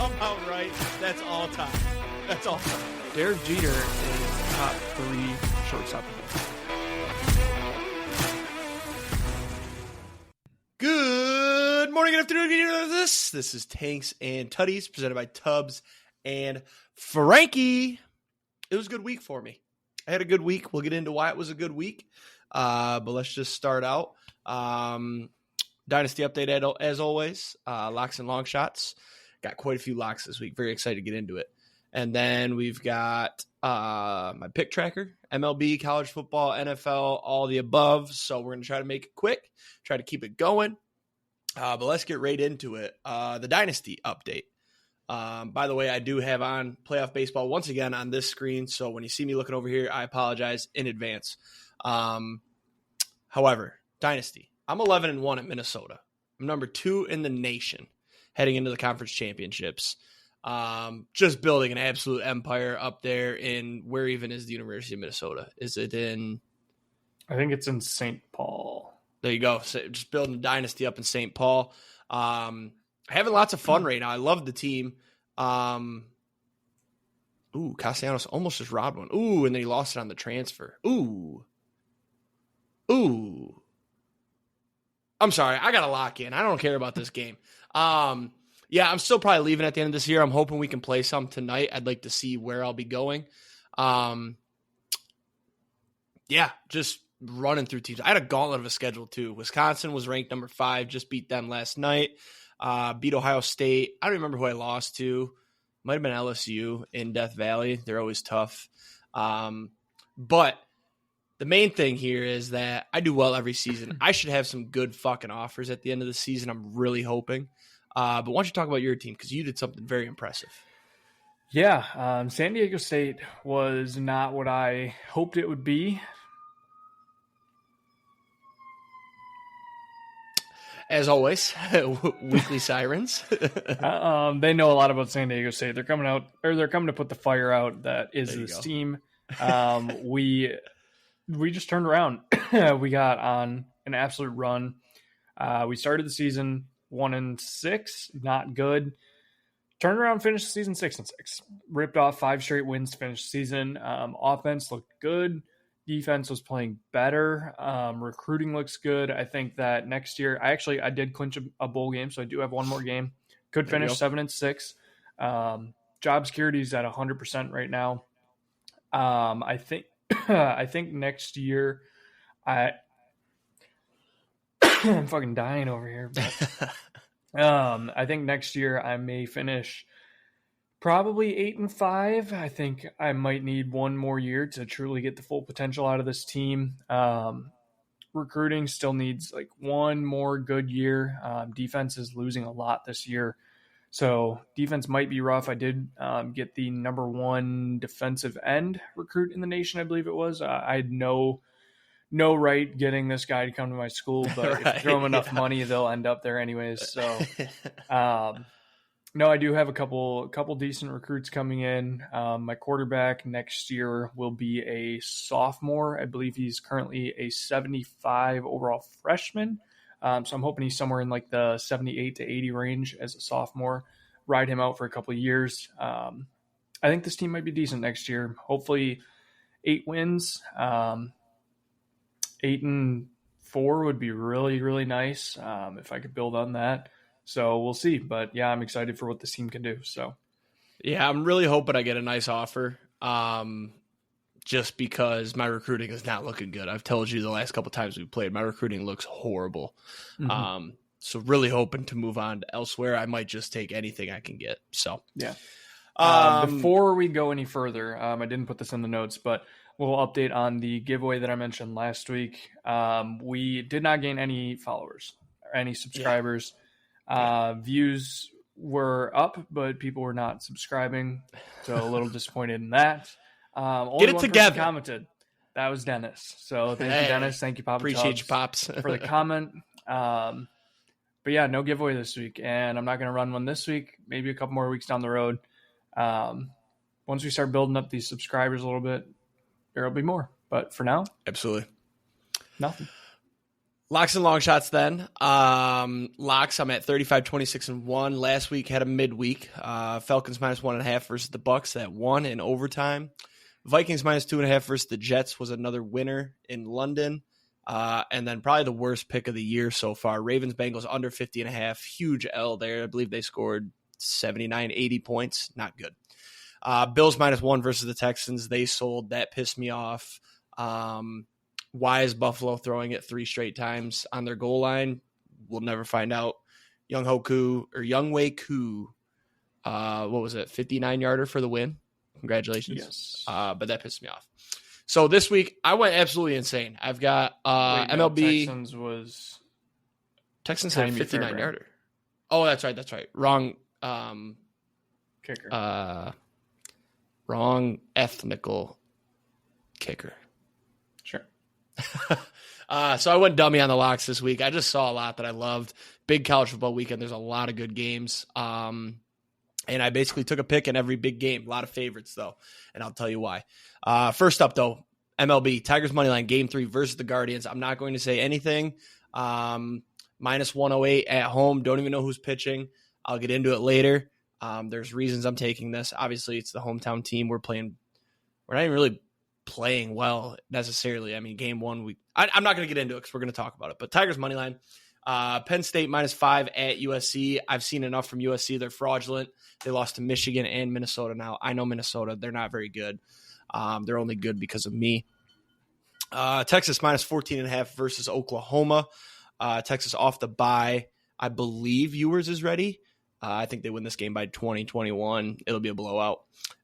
somehow right. That's all time. That's all time. Derek Jeter is top 3 shortstop. Good morning, good afternoon. This is Tanks and Tutties, presented by Tubbs and Franke. It was a good week for me. I had a good week. We'll get into why it was a good week. But let's just start out. Dynasty update as always. Locks and Longshots. Got quite a few locks this week. Very excited to get into it. And then we've got my pick tracker, MLB, college football, NFL, all the above. So we're going to try to make it quick, try to keep it going. But let's get right into it. The Dynasty update. By the way, I do have on playoff baseball once again on this screen. So when you see me looking over here, I apologize in advance. However, Dynasty. I'm 11-1 at Minnesota. I'm number 2 in the nation heading into the conference championships. Just building an absolute empire up there in where even is the University of Minnesota? Is it in? I think it's in St. Paul. There you go. So just building a dynasty up in St. Paul. Having lots of fun right now. I love the team. Castellanos almost just robbed one. Ooh, and then he lost it on the transfer. Ooh. I'm sorry. I got to lock in. I don't care about this game. Yeah, I'm still probably leaving at the end of this year. I'm hoping we can play some tonight. I'd like to see where I'll be going. Yeah, just running through teams. I had a gauntlet of a schedule too. Wisconsin was ranked number 5, just beat them last night. Beat Ohio State. I don't remember who I lost to. Might have been LSU in Death Valley. They're always tough. But the main thing here is that I do well every season. I should have some good fucking offers at the end of the season. I'm really hoping. But why don't you talk about your team? Because you did something very impressive. Yeah, San Diego State was not what I hoped it would be. As always, weekly sirens. They know a lot about San Diego State. They're coming to put the fire out that is this team. We just turned around. We got on an absolute run. We started the season 1-6, not good. Turned around, finished the season 6-6. Ripped off 5 straight wins to finish the season. Offense looked good. Defense was playing better. Recruiting looks good. I think that next year, I did clinch a bowl game, so I do have one more game. Could finish 7-6. Job security is at 100% right now. I think next year, I'm fucking dying over here. But, I think next year I may finish probably 8-5. I think I might need one more year to truly get the full potential out of this team. Recruiting still needs like one more good year. Defense is losing a lot this year. So defense might be rough. I did get the number 1 defensive end recruit in the nation, I believe it was. I had no right getting this guy to come to my school, but if you throw him enough money, they'll end up there anyways. So, no, I do have a couple decent recruits coming in. My quarterback next year will be a sophomore. I believe he's currently a 75 overall freshman. So I'm hoping he's somewhere in like the 78 to 80 range as a sophomore. Ride him out for a couple of years. I think this team might be decent next year. Hopefully 8 wins. 8-4 would be really, really nice if I could build on that. So we'll see. But yeah, I'm excited for what this team can do. So yeah, I'm really hoping I get a nice offer. Just because my recruiting is not looking good. I've told you the last couple times we've played, my recruiting looks horrible. Mm-hmm. So really hoping to move on to elsewhere. I might just take anything I can get. So yeah. Before we go any further, I didn't put this in the notes, but we'll update on the giveaway that I mentioned last week. We did not gain any followers or any subscribers. Yeah. Views were up, but people were not subscribing. So a little disappointed in that. Get it together. Commented. That was Dennis. So thank you, Dennis. Thank you, Papa. Appreciate you, Pops, for the comment. But yeah, no giveaway this week, and I'm not going to run one this week. Maybe a couple more weeks down the road. Once we start building up these subscribers a little bit, there will be more. But for now, absolutely nothing. Locks and Longshots then. Locks, I'm at 35, 26, and 1. Last week had a midweek. Falcons minus 1.5 versus the Bucks that won in overtime. Vikings minus 2.5 versus the Jets was another winner in London. And then probably the worst pick of the year so far. Ravens Bengals under 50.5. Huge L there. I believe they scored 79, 80 points. Not good. Bills minus 1 versus the Texans. They sold. That pissed me off. Why is Buffalo throwing it 3 straight times on their goal line? We'll never find out. Youngwei Koo, what was it, 59-yarder for the win? Congratulations. Yes. But that pissed me off. So this week, I went absolutely insane. I've got MLB. Texans had a 59-yarder. Oh, that's right. Wrong. Kicker. Wrong ethnical kicker. Sure. So I went dummy on the locks this week. I just saw a lot that I loved. Big college football weekend. There's a lot of good games. And I basically took a pick in every big game. A lot of favorites, though, and I'll tell you why. First up, though, MLB, Tigers Moneyline, Game 3 versus the Guardians. I'm not going to say anything. Minus 108 at home. Don't even know who's pitching. I'll get into it later. There's reasons I'm taking this. Obviously, it's the hometown team. We're not even really playing well necessarily. I mean, game 1, I'm not going to get into it because we're going to talk about it. But Tigers Moneyline, Penn State minus 5 at USC. I've seen enough from USC. They're fraudulent. They lost to Michigan and Minnesota now. I know Minnesota. They're not very good. They're only good because of me. Texas minus 14.5 versus Oklahoma. Texas off the bye. I believe Ewers is ready. I think they win this game by 20-21. It'll be a blowout.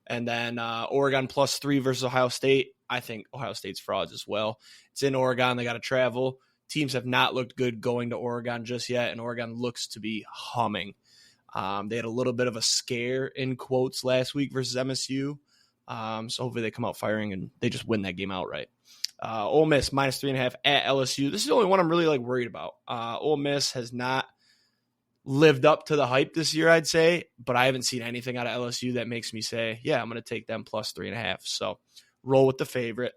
And then Oregon plus 3 versus Ohio State. I think Ohio State's frauds as well. It's in Oregon. They got to travel. Teams have not looked good going to Oregon just yet, and Oregon looks to be humming. They had a little bit of a scare, in quotes, last week versus MSU. So hopefully they come out firing and they just win that game outright. Ole Miss minus 3.5 at LSU. This is the only one I'm really worried about. Ole Miss has not lived up to the hype this year, I'd say, but I haven't seen anything out of LSU that makes me say, yeah, I'm going to take them plus 3.5. So roll with the favorite.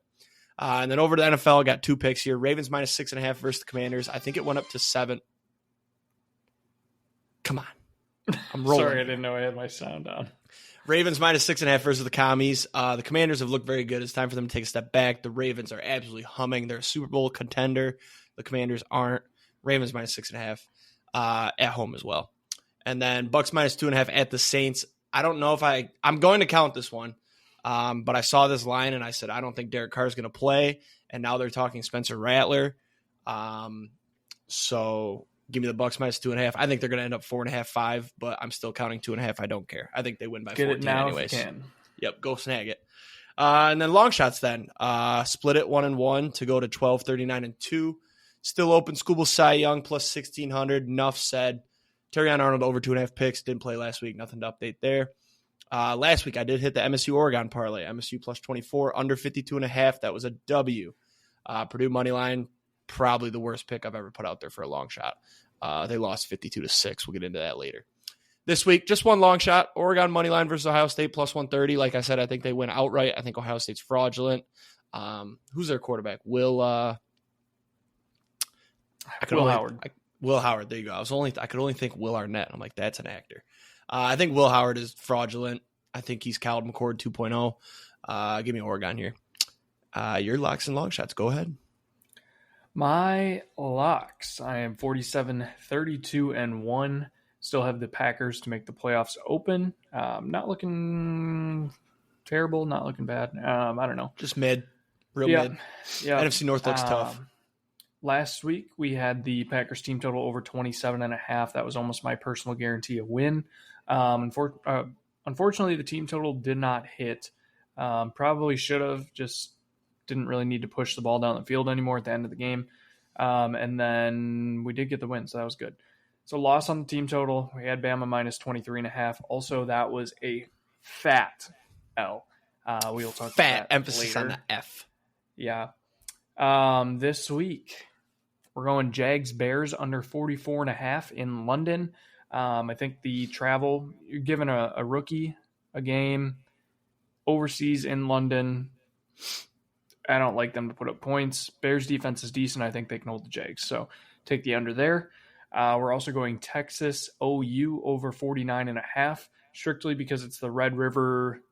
And then over to the NFL, I got 2 picks here. Ravens minus 6.5 versus the Commanders. I think it went up to 7. Come on. I'm rolling. Sorry, I didn't know I had my sound on. Ravens minus 6.5 versus the Commies. The Commanders have looked very good. It's time for them to take a step back. The Ravens are absolutely humming. They're a Super Bowl contender. The Commanders aren't. Ravens minus 6.5 at home as well. And then Bucks minus 2.5 at the Saints. I don't know if I'm going to count this one. But I saw this line and I said, I don't think Derek Carr is going to play. And now they're talking Spencer Rattler. So give me the Bucks minus 2.5. I think they're going to end up 4.5, 5, but I'm still counting 2.5. I don't care. I think they win by 14 it now anyways. If you can. Yep, go snag it. And then long shots then. Split it 1-1 to go to 12, 39, and 2. Still open. Scuba Cy Young plus 1,600. Enough said. Terrion Arnold over 2.5 picks. Didn't play last week. Nothing to update there. Last week I did hit the MSU Oregon parlay. MSU plus 24 under 52.5. That was a W. Purdue money line, probably the worst pick I've ever put out there for a long shot. They lost 52-6. We'll get into that later. This week, just one long shot. Oregon money line versus Ohio State plus 130. Like I said, I think they win outright. I think Ohio State's fraudulent. Who's their quarterback? Will Howard. Will Howard. There you go. I could only think Will Arnett. I'm like, that's an actor. I think Will Howard is fraudulent. I think he's Cal McCord 2.0. Give me Oregon here. Your locks and long shots. Go ahead. My locks. I am 47, 32, and 1. Still have the Packers to make the playoffs open. Not looking terrible. Not looking bad. I don't know. Just mid. Mid. Yeah. NFC North looks tough. Last week, we had the Packers team total over 27.5. That was almost my personal guarantee of win. Unfortunately, the team total did not hit. Probably should have. Just didn't really need to push the ball down the field anymore at the end of the game. And then we did get the win, so that was good. So loss on the team total. We had Bama minus 23.5. Also, that was a fat L. We will talk fat about that emphasis later. on the F. Yeah. This week, we're going Jags Bears under 44.5 in London. I think the travel, you're giving a rookie a game overseas in London. I don't like them to put up points. Bears defense is decent. I think they can hold the Jags. So take the under there. We're also going Texas OU over 49.5, strictly because it's the Red River.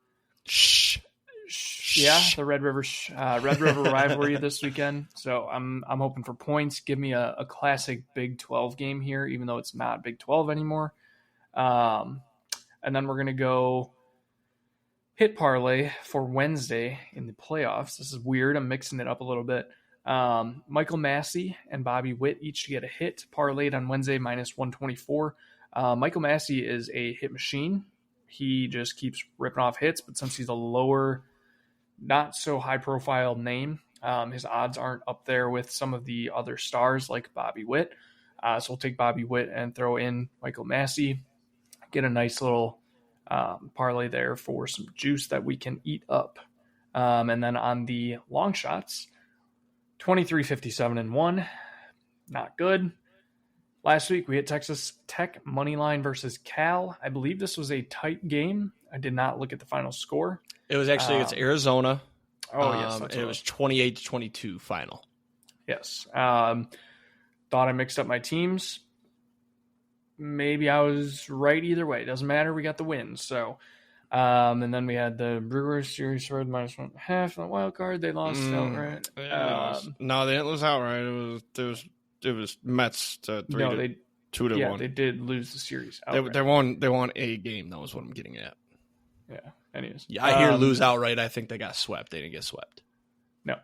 The Red River rivalry this weekend. So I'm hoping for points. Give me a classic Big 12 game here, even though it's not Big 12 anymore. And then we're gonna go hit parlay for Wednesday in the playoffs. This is weird. I'm mixing it up a little bit. Michael Massey and Bobby Witt each to get a hit parlayed on Wednesday minus 124. Michael Massey is a hit machine. He just keeps ripping off hits, but since he's a lower, not so high profile name, his odds aren't up there with some of the other stars like Bobby Witt. So we'll take Bobby Witt and throw in Michael Massey. Get a nice little parlay there for some juice that we can eat up. And then on the long shots, 23-57-1, not good. Last week we hit Texas Tech money line versus Cal. I believe this was a tight game. I did not look at the final score. It was actually against Arizona. Yes, it was 28-22 final. Yes. Thought I mixed up my teams. Maybe I was right either way. Doesn't matter. We got the win. So, and then we had the Brewers series for minus 1.5 on the wild card. They lost outright. No, they didn't lose outright. It was Mets to 2-1. They did lose the series outright. They won a game. That was what I'm getting at. Yeah. Anyways, I hear lose outright. I think they got swept. They didn't get swept. No.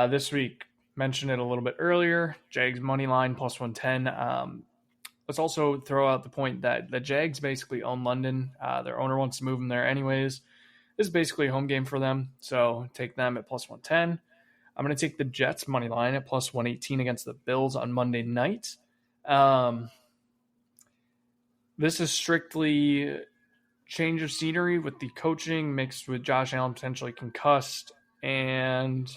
This week, mentioned it a little bit earlier. Jags money line plus 110. Let's also throw out the point that the Jags basically own London. Their owner wants to move them there anyways. This is basically a home game for them, so take them at plus 110. I'm going to take the Jets money line at plus 118 against the Bills on Monday night. This is strictly change of scenery with the coaching mixed with Josh Allen potentially concussed. And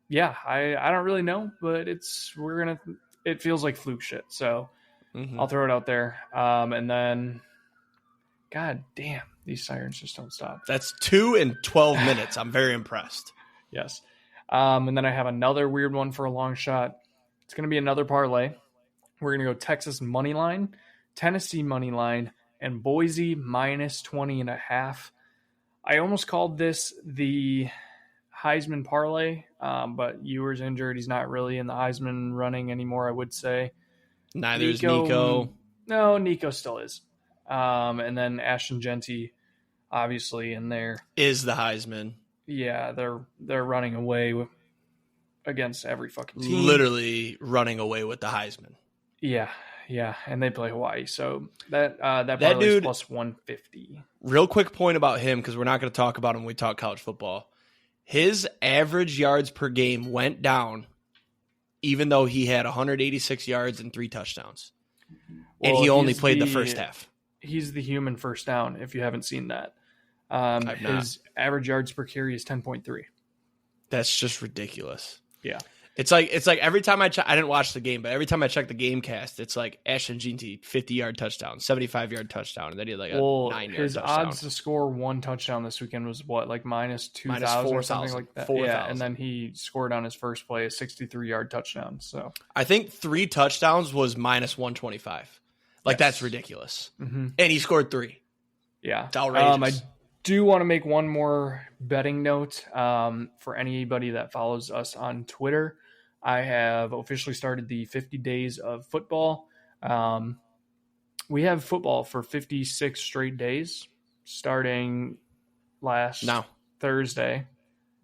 yeah, I don't really know, but it feels like fluke shit. So I'll throw it out there. And then, God damn, these sirens just don't stop. That's 2 in 12 minutes. I'm very impressed. Yes. And then I have another weird one for a long shot. It's going to be another parlay. We're going to go Texas money line, Tennessee money line, and Boise minus 20.5. I almost called this the Heisman parlay, but Ewer's injured. He's not really in the Heisman running anymore, I would say. Neither is Nico. No, Nico still is. And then Ashton Genty, obviously, in there. Is the Heisman. Yeah, they're running away against every fucking team. Literally running away with the Heisman. Yeah, and they play Hawaii, so that parlay is plus 150. Real quick point about him, because we're not going to talk about him when we talk college football. His average yards per game went down, even though he had 186 yards and 3 touchdowns, and he only played the first half. He's the human first down. If you haven't seen that. His average yards per carry is 10.3. That's just ridiculous. Yeah. It's like every time I check, I didn't watch the game, but every time I check the game cast, it's like Ashton Genty, 50-yard touchdown, 75-yard touchdown, and then he had like a 9-yard touchdown. His odds to score 1 touchdown this weekend was what, like minus 2,000 or something like that? 4,000. Yeah, and then he scored on his first play a 63-yard touchdown. So I think 3 touchdowns was minus 125. Like, that's ridiculous. Mm-hmm. And he scored 3. Yeah. It's outrageous. I do want to make one more betting note for anybody that follows us on Twitter. I have officially started the 50 days of football. We have football for 56 straight days, starting last Thursday.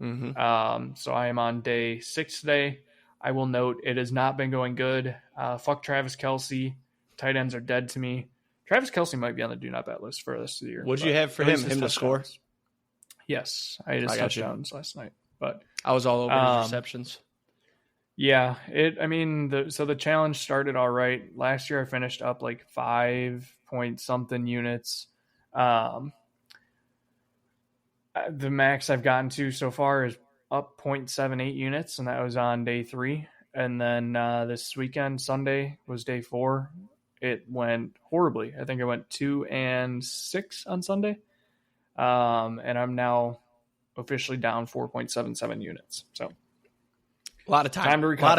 Mm-hmm. So I am on day 6 today. I will note it has not been going good. Fuck Travis Kelce. Tight ends are dead to me. Travis Kelce might be on the do not bet list for the rest of the year. What'd you have for him? Him to score? Yes, I had his touchdowns last night. But I was all over his receptions. Yeah, so the challenge started all right. Last year I finished up like 5 point something units. The max I've gotten to so far is up 0.78 units, and that was on day 3. And then this weekend, Sunday, was day 4. It went horribly. I think I went 2 and 6 on Sunday. And I'm now officially down 4.77 units. So a lot of time to recover. A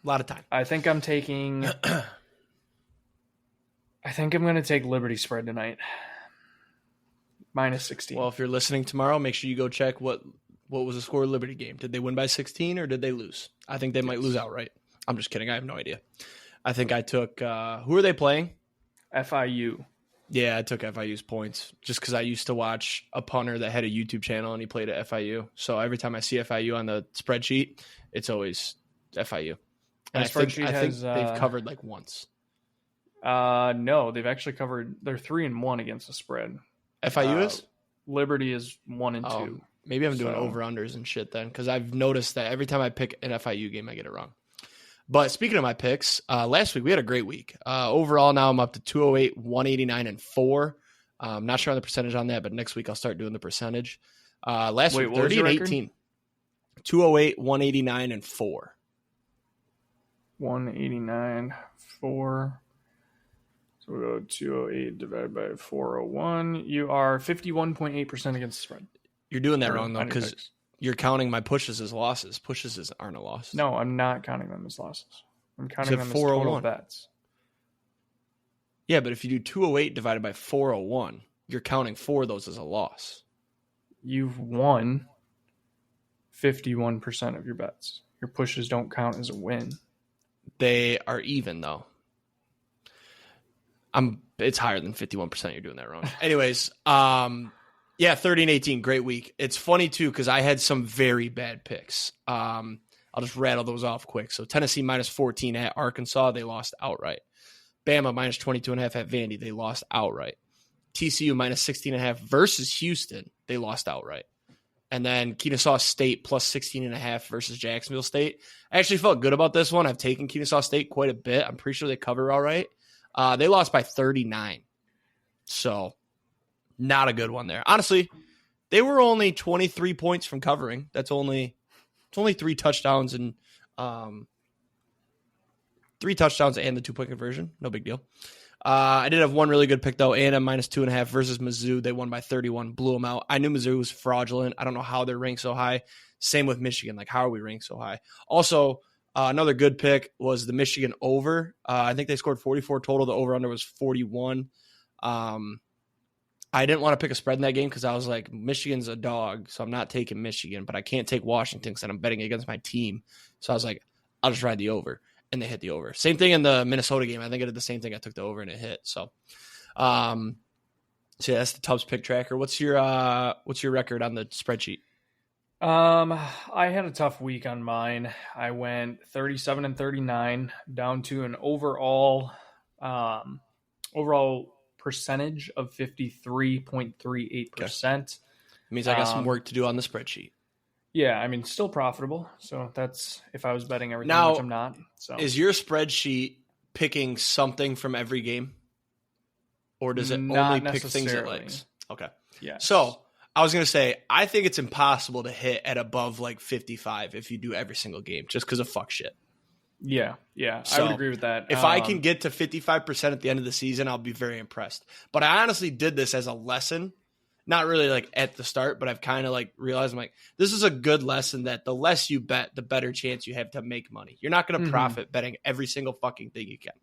lot of time. I think I'm taking. I think I'm going to take Liberty spread tonight. -16. Well, if you're listening tomorrow, make sure you go check what was the score of the Liberty game. Did they win by 16 or did they lose? I think they might lose outright. I'm just kidding. I have no idea. I think I took who are they playing? FIU. Yeah, I took FIU's points just because I used to watch a punter that had a YouTube channel and he played at FIU. So every time I see FIU on the spreadsheet, it's always FIU. And I think they've covered like once. No, they've actually covered. They're 3-1 against the spread. FIU is? Liberty is 1-2. Maybe I'm doing over-unders and shit then, because I've noticed that every time I pick an FIU game, I get it wrong. But speaking of my picks, last week we had a great week. Overall, now I'm up to 208, 189, and 4. I'm not sure on the percentage on that, but next week I'll start doing the percentage. Last week, 30 and 18. 208, 189, and 4. 189, 4. So we'll go 208 divided by 401. You are 51.8% against the spread. You're doing that wrong, though, because you're counting my pushes as losses. Pushes aren't a loss. No, I'm not counting them as losses. I'm counting them as total bets. Yeah, but if you do 208 divided by 401, you're counting 4 of those as a loss. You've won 51% of your bets. Your pushes don't count as a win. They are even, though. It's higher than 51%. You're doing that wrong. Anyways, yeah, 30 and 18, great week. It's funny, too, because I had some very bad picks. I'll just rattle those off quick. So Tennessee -14 at Arkansas, they lost outright. Bama -22.5 at Vandy, they lost outright. TCU -16.5 versus Houston, they lost outright. And then Kennesaw State +16.5 versus Jacksonville State. I actually felt good about this one. I've taken Kennesaw State quite a bit. I'm pretty sure they cover all right. They lost by 39. So not a good one there. Honestly, they were only 23 points from covering. It's only 3 touchdowns and 3 touchdowns and the 2-point conversion. No big deal. I did have one really good pick, though. A&M -2.5 versus Mizzou. They won by 31, blew them out. I knew Mizzou was fraudulent. I don't know how they're ranked so high. Same with Michigan. Like, how are we ranked so high? Also, another good pick was the Michigan over. I think they scored 44 total. The over-under was 41. I didn't want to pick a spread in that game because I was like, Michigan's a dog, so I'm not taking Michigan, but I can't take Washington because I'm betting against my team. So I was like, I'll just ride the over, and they hit the over. Same thing in the Minnesota game. I think I did the same thing. I took the over, and it hit. So yeah, that's the Tubbs pick tracker. What's your record on the spreadsheet? I had a tough week on mine. I went 37 and 39 down to an overall percentage of 53.38%. Means I got some work to do on the spreadsheet. Yeah, I mean, still profitable. So that's if I was betting everything, which I'm not. So is your spreadsheet picking something from every game? Or does it only pick things it likes? Okay. Yeah. So I was going to say, I think it's impossible to hit at above like 55 if you do every single game just because of fuck shit. Yeah, so, I would agree with that. If I can get to 55% at the end of the season, I'll be very impressed. But I honestly did this as a lesson, not really like at the start, but I've kind of like realized I'm like, this is a good lesson that the less you bet, the better chance you have to make money. You're not going to profit betting every single fucking thing you can.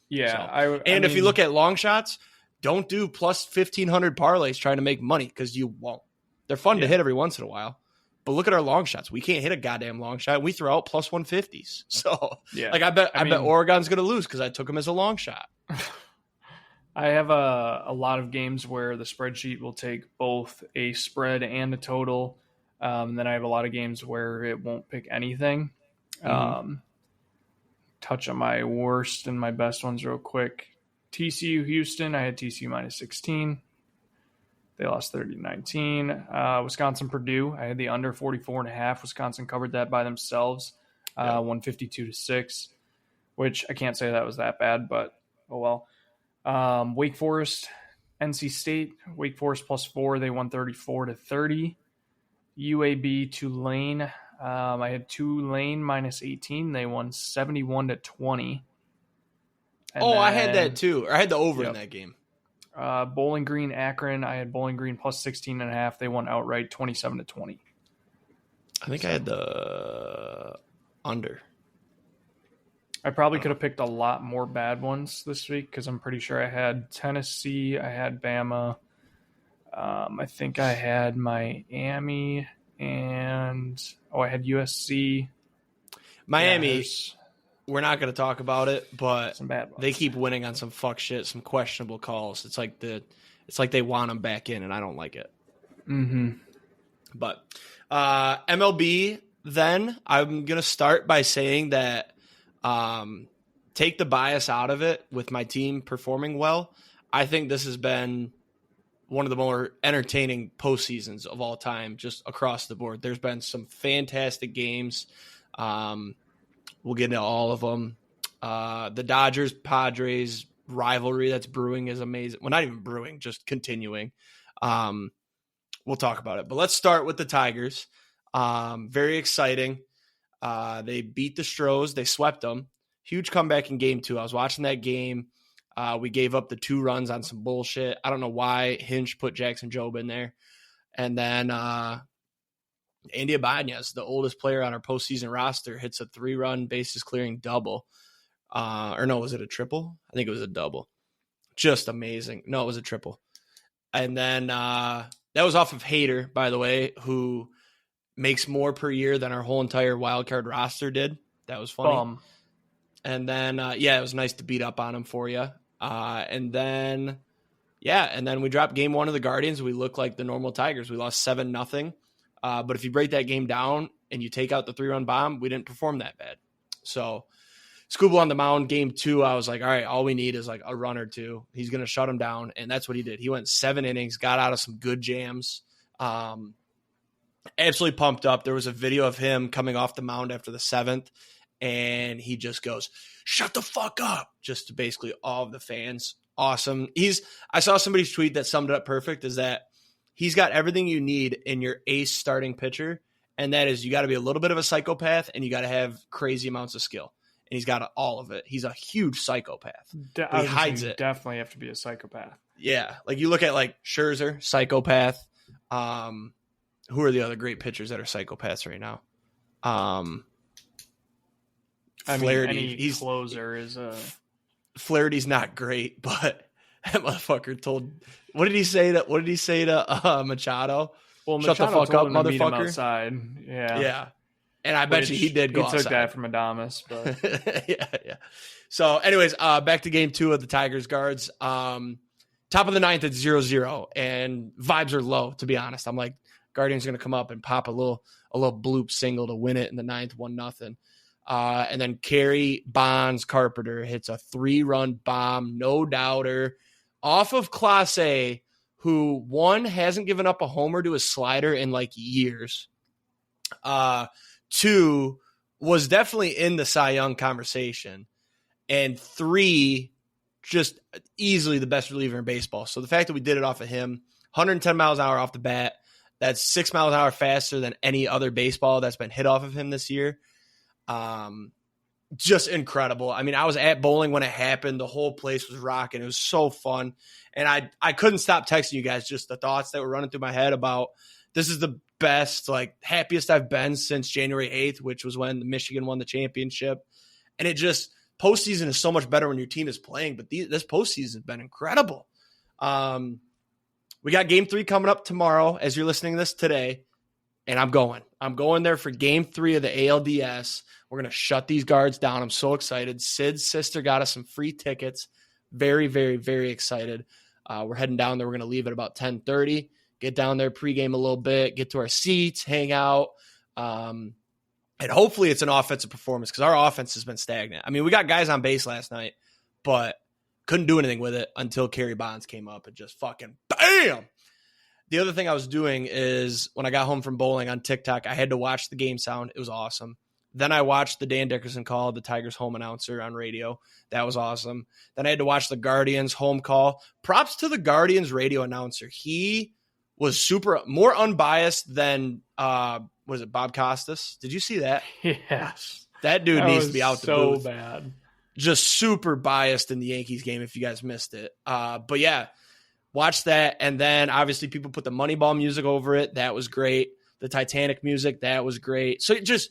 Yeah. So, if you look at long shots, don't do plus 1,500 parlays trying to make money because you won't. They're fun to hit every once in a while. But look at our long shots. We can't hit a goddamn long shot. We throw out plus 150s. So, like, I bet Oregon's going to lose because I took them as a long shot. I have a lot of games where the spreadsheet will take both a spread and a total. And then I have a lot of games where it won't pick anything. Touch on my worst and my best ones real quick. TCU Houston, I had TCU -16. They lost 30-19. Wisconsin Purdue, I had the under 44.5. Wisconsin covered that by themselves, 152-6, which I can't say that was that bad, but oh well. Wake Forest, NC State, Wake Forest +4. They won 34-30. UAB Tulane, I had Tulane -18. They won 71-20. I had that too. I had the over in that game. Bowling Green Akron, I had Bowling Green +16.5. They won outright 27-20. I think I had the under. I probably could have picked a lot more bad ones this week because I'm pretty sure I had Tennessee, I had Bama, I think I had Miami, and I had USC. Miami, we're not going to talk about it, but some bad ones. They keep winning on some fuck shit, some questionable calls. It's like they want them back in, and I don't like it. Mm-hmm. But MLB, then I'm going to start by saying that take the bias out of it with my team performing well. I think this has been one of the more entertaining postseasons of all time, just across the board. There's been some fantastic games. We'll get into all of them. The Dodgers-Padres rivalry that's brewing is amazing. Well, not even brewing, just continuing. We'll talk about it. But let's start with the Tigers. Very exciting. They beat the Stros. They swept them. Huge comeback in game 2. I was watching that game. We gave up the 2 runs on some bullshit. I don't know why Hinch put Jackson Jobe in there. And then Andy Ibanez, the oldest player on our postseason roster, hits a 3-run bases clearing double. Or no, was it a triple? I think it was a double. Just amazing. No, it was a triple. And then that was off of Hader, by the way, who makes more per year than our whole entire wild card roster did. That was funny. And then, it was nice to beat up on him for you. And then we dropped game 1 of the Guardians. We looked like the normal Tigers. We lost 7-0. But if you break that game down and you take out the 3-run bomb, we didn't perform that bad. So Scooble on the mound, game 2, I was like, all right, all we need is like a run or 2. He's going to shut him down. And that's what he did. He went 7 innings, got out of some good jams. Absolutely pumped up. There was a video of him coming off the mound after the 7th, and he just goes, shut the fuck up, just to basically all of the fans. Awesome. I saw somebody's tweet that summed it up perfect, is that he's got everything you need in your ace starting pitcher, and that is you got to be a little bit of a psychopath, and you got to have crazy amounts of skill. And he's got all of it. He's a huge psychopath. He hides it. Definitely have to be a psychopath. Yeah. Like you look at like Scherzer, psychopath. Who are the other great pitchers that are psychopaths right now? Flaherty. Any closer is Flaherty's not great, but that motherfucker told. What did he say to Machado? Well, shut the fuck up, motherfucker. Outside. Yeah. And I bet you he did go outside. He took that from Adamas, but yeah. So, anyways, back to game 2 of the Tigers Guards. Top of the 9th at 0-0, and vibes are low, to be honest. I'm like, Guardians are going to come up and pop a little bloop single to win it in the 9th, 1-0. And then Carey Bonds Carpenter hits a 3-run bomb, no doubter, off of Class A, who, 1, hasn't given up a homer to a slider in like years. 2, was definitely in the Cy Young conversation. And 3, just easily the best reliever in baseball. So the fact that we did it off of him, 110 miles an hour off the bat, that's 6 miles an hour faster than any other baseball that's been hit off of him this year. Just incredible. I mean, I was at bowling when it happened. The whole place was rocking. It was so fun. And I couldn't stop texting you guys just the thoughts that were running through my head about this is the best, like happiest I've been since January 8th, which was when Michigan won the championship. And it just, postseason is so much better when your team is playing, but this postseason has been incredible. We got game 3 coming up tomorrow as you're listening to this today, and I'm going there for game 3 of the ALDS. We're going to shut these Guards down. I'm so excited. Sid's sister got us some free tickets. Very, very, very excited. We're heading down there. We're going to leave at about 10:30, get down there, pregame a little bit, get to our seats, hang out. And hopefully it's an offensive performance because our offense has been stagnant. I mean, we got guys on base last night, but couldn't do anything with it until Carey Bonds came up and just fucking bam. The other thing I was doing is when I got home from bowling on TikTok, I had to watch the game sound. It was awesome. Then I watched the Dan Dickerson call, the Tigers home announcer on radio. That was awesome. Then I had to watch the Guardians home call. Props to the Guardians radio announcer. He was more unbiased than was it Bob Costas? Did you see that? Yes. That dude needs to be out the booth. So bad. Just super biased in the Yankees game if you guys missed it. But yeah, watch that. And then obviously people put the Moneyball music over it. That was great. the Titanic music. That was great. So just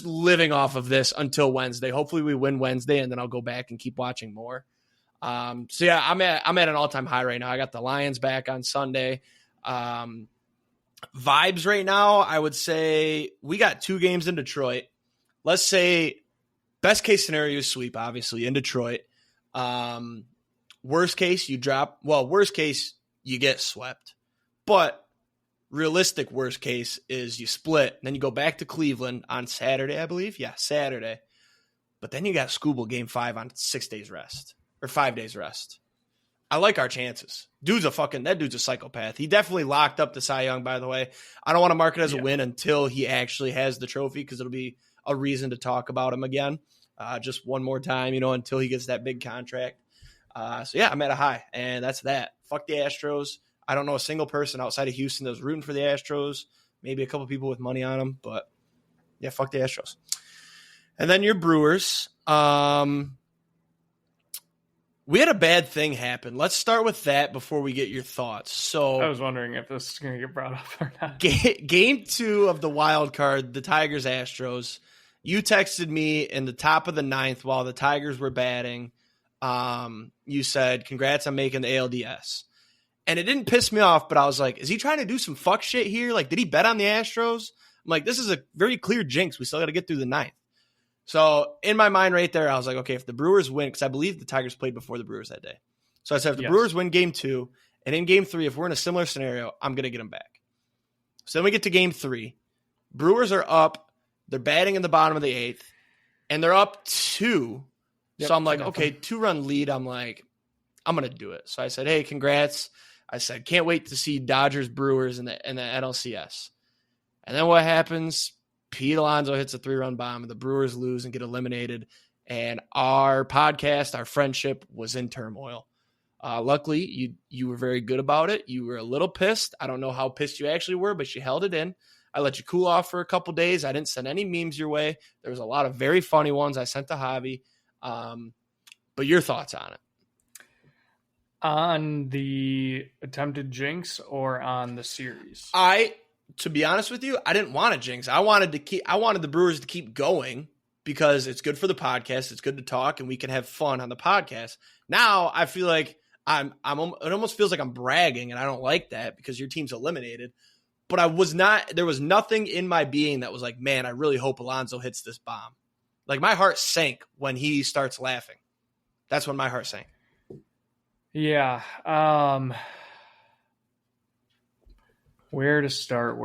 living off of this until Wednesday. Hopefully we win Wednesday, and then I'll go back and keep watching more. So yeah, I'm at an all-time high right now. I got the Lions back on Sunday. Vibes right now, I would say we got 2 games in Detroit. Let's say best case scenario is sweep, obviously, in Detroit. Worst case, you drop. Well, worst case, you get swept. But realistic worst case is you split. Then you go back to Cleveland on Saturday, I believe. Yeah, Saturday. But then you got Scooble game 5 on 6 days rest or 5 days rest. I like our chances. That dude's a psychopath. He definitely locked up the Cy Young, by the way. I don't want to mark it as a win until he actually has the trophy, because it'll be a reason to talk about him again. Just one more time, until he gets that big contract. So yeah, I'm at a high, and that's that. Fuck the Astros. I don't know a single person outside of Houston that was rooting for the Astros. Maybe a couple people with money on them, but yeah, fuck the Astros. And then your Brewers. We had a bad thing happen. Let's start with that before we get your thoughts. So I was wondering if this is going to get brought up or not. Game 2 of the wild card, the Tigers-Astros. You texted me in the top of the 9th while the Tigers were batting. You said, congrats on making the ALDS. And it didn't piss me off, but I was like, is he trying to do some fuck shit here? Like, did he bet on the Astros? I'm like, this is a very clear jinx. We still got to get through the 9th. So in my mind right there, I was like, okay, if the Brewers win, because I believe the Tigers played before the Brewers that day. So I said, if the Brewers win game 2, and in game 3, if we're in a similar scenario, I'm going to get them back. So then we get to game 3. Brewers are up. They're batting in the bottom of the 8th, and they're up 2. So I'm like, okay, 2-run lead. I'm like, I'm going to do it. So I said, hey, congrats. I said, can't wait to see Dodgers Brewers in the NLCS. And then what happens? Pete Alonso hits a 3-run bomb, and the Brewers lose and get eliminated. And our podcast, our friendship, was in turmoil. Luckily, you were very good about it. You were a little pissed. I don't know how pissed you actually were, but you held it in. I let you cool off for a couple days. I didn't send any memes your way. There was a lot of very funny ones I sent to Javi. But your thoughts on it? On the attempted jinx or on the series? To be honest with you, I didn't want a jinx. I wanted the Brewers to keep going because it's good for the podcast. It's good to talk, and we can have fun on the podcast. Now I feel like it almost feels like I'm bragging, and I don't like that because your team's eliminated. But there was nothing in my being that was like, man, I really hope Alonso hits this bomb. Like, my heart sank when he starts laughing. That's when my heart sank. Yeah. Where to start?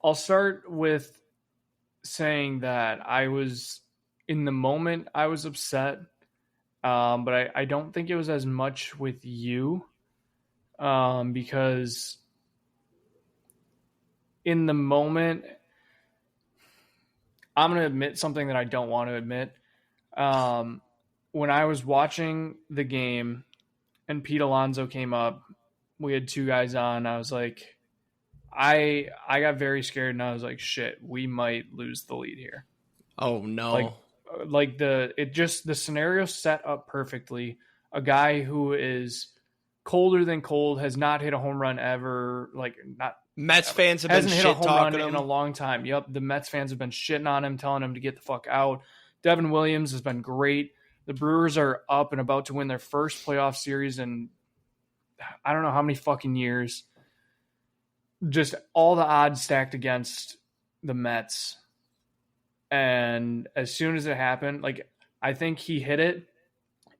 I'll start with saying that in the moment, I was upset. But I don't think it was as much with you. Because in the moment, I'm going to admit something that I don't want to admit. When I was watching the game and Pete Alonso came up, we had 2 guys on. I was like, I got very scared, and I was like, shit, we might lose the lead here. Oh no. Like the scenario set up perfectly. A guy who is colder than cold, has not hit a home run ever. Like, not Mets fans have been shit talking him. Hasn't hit a home run in a long time. Yep, the Mets fans have been shitting on him, telling him to get the fuck out. Devin Williams has been great. The Brewers are up and about to win their first playoff series in I don't know how many fucking years. Just all the odds stacked against the Mets. And as soon as it happened, like, I think he hit it,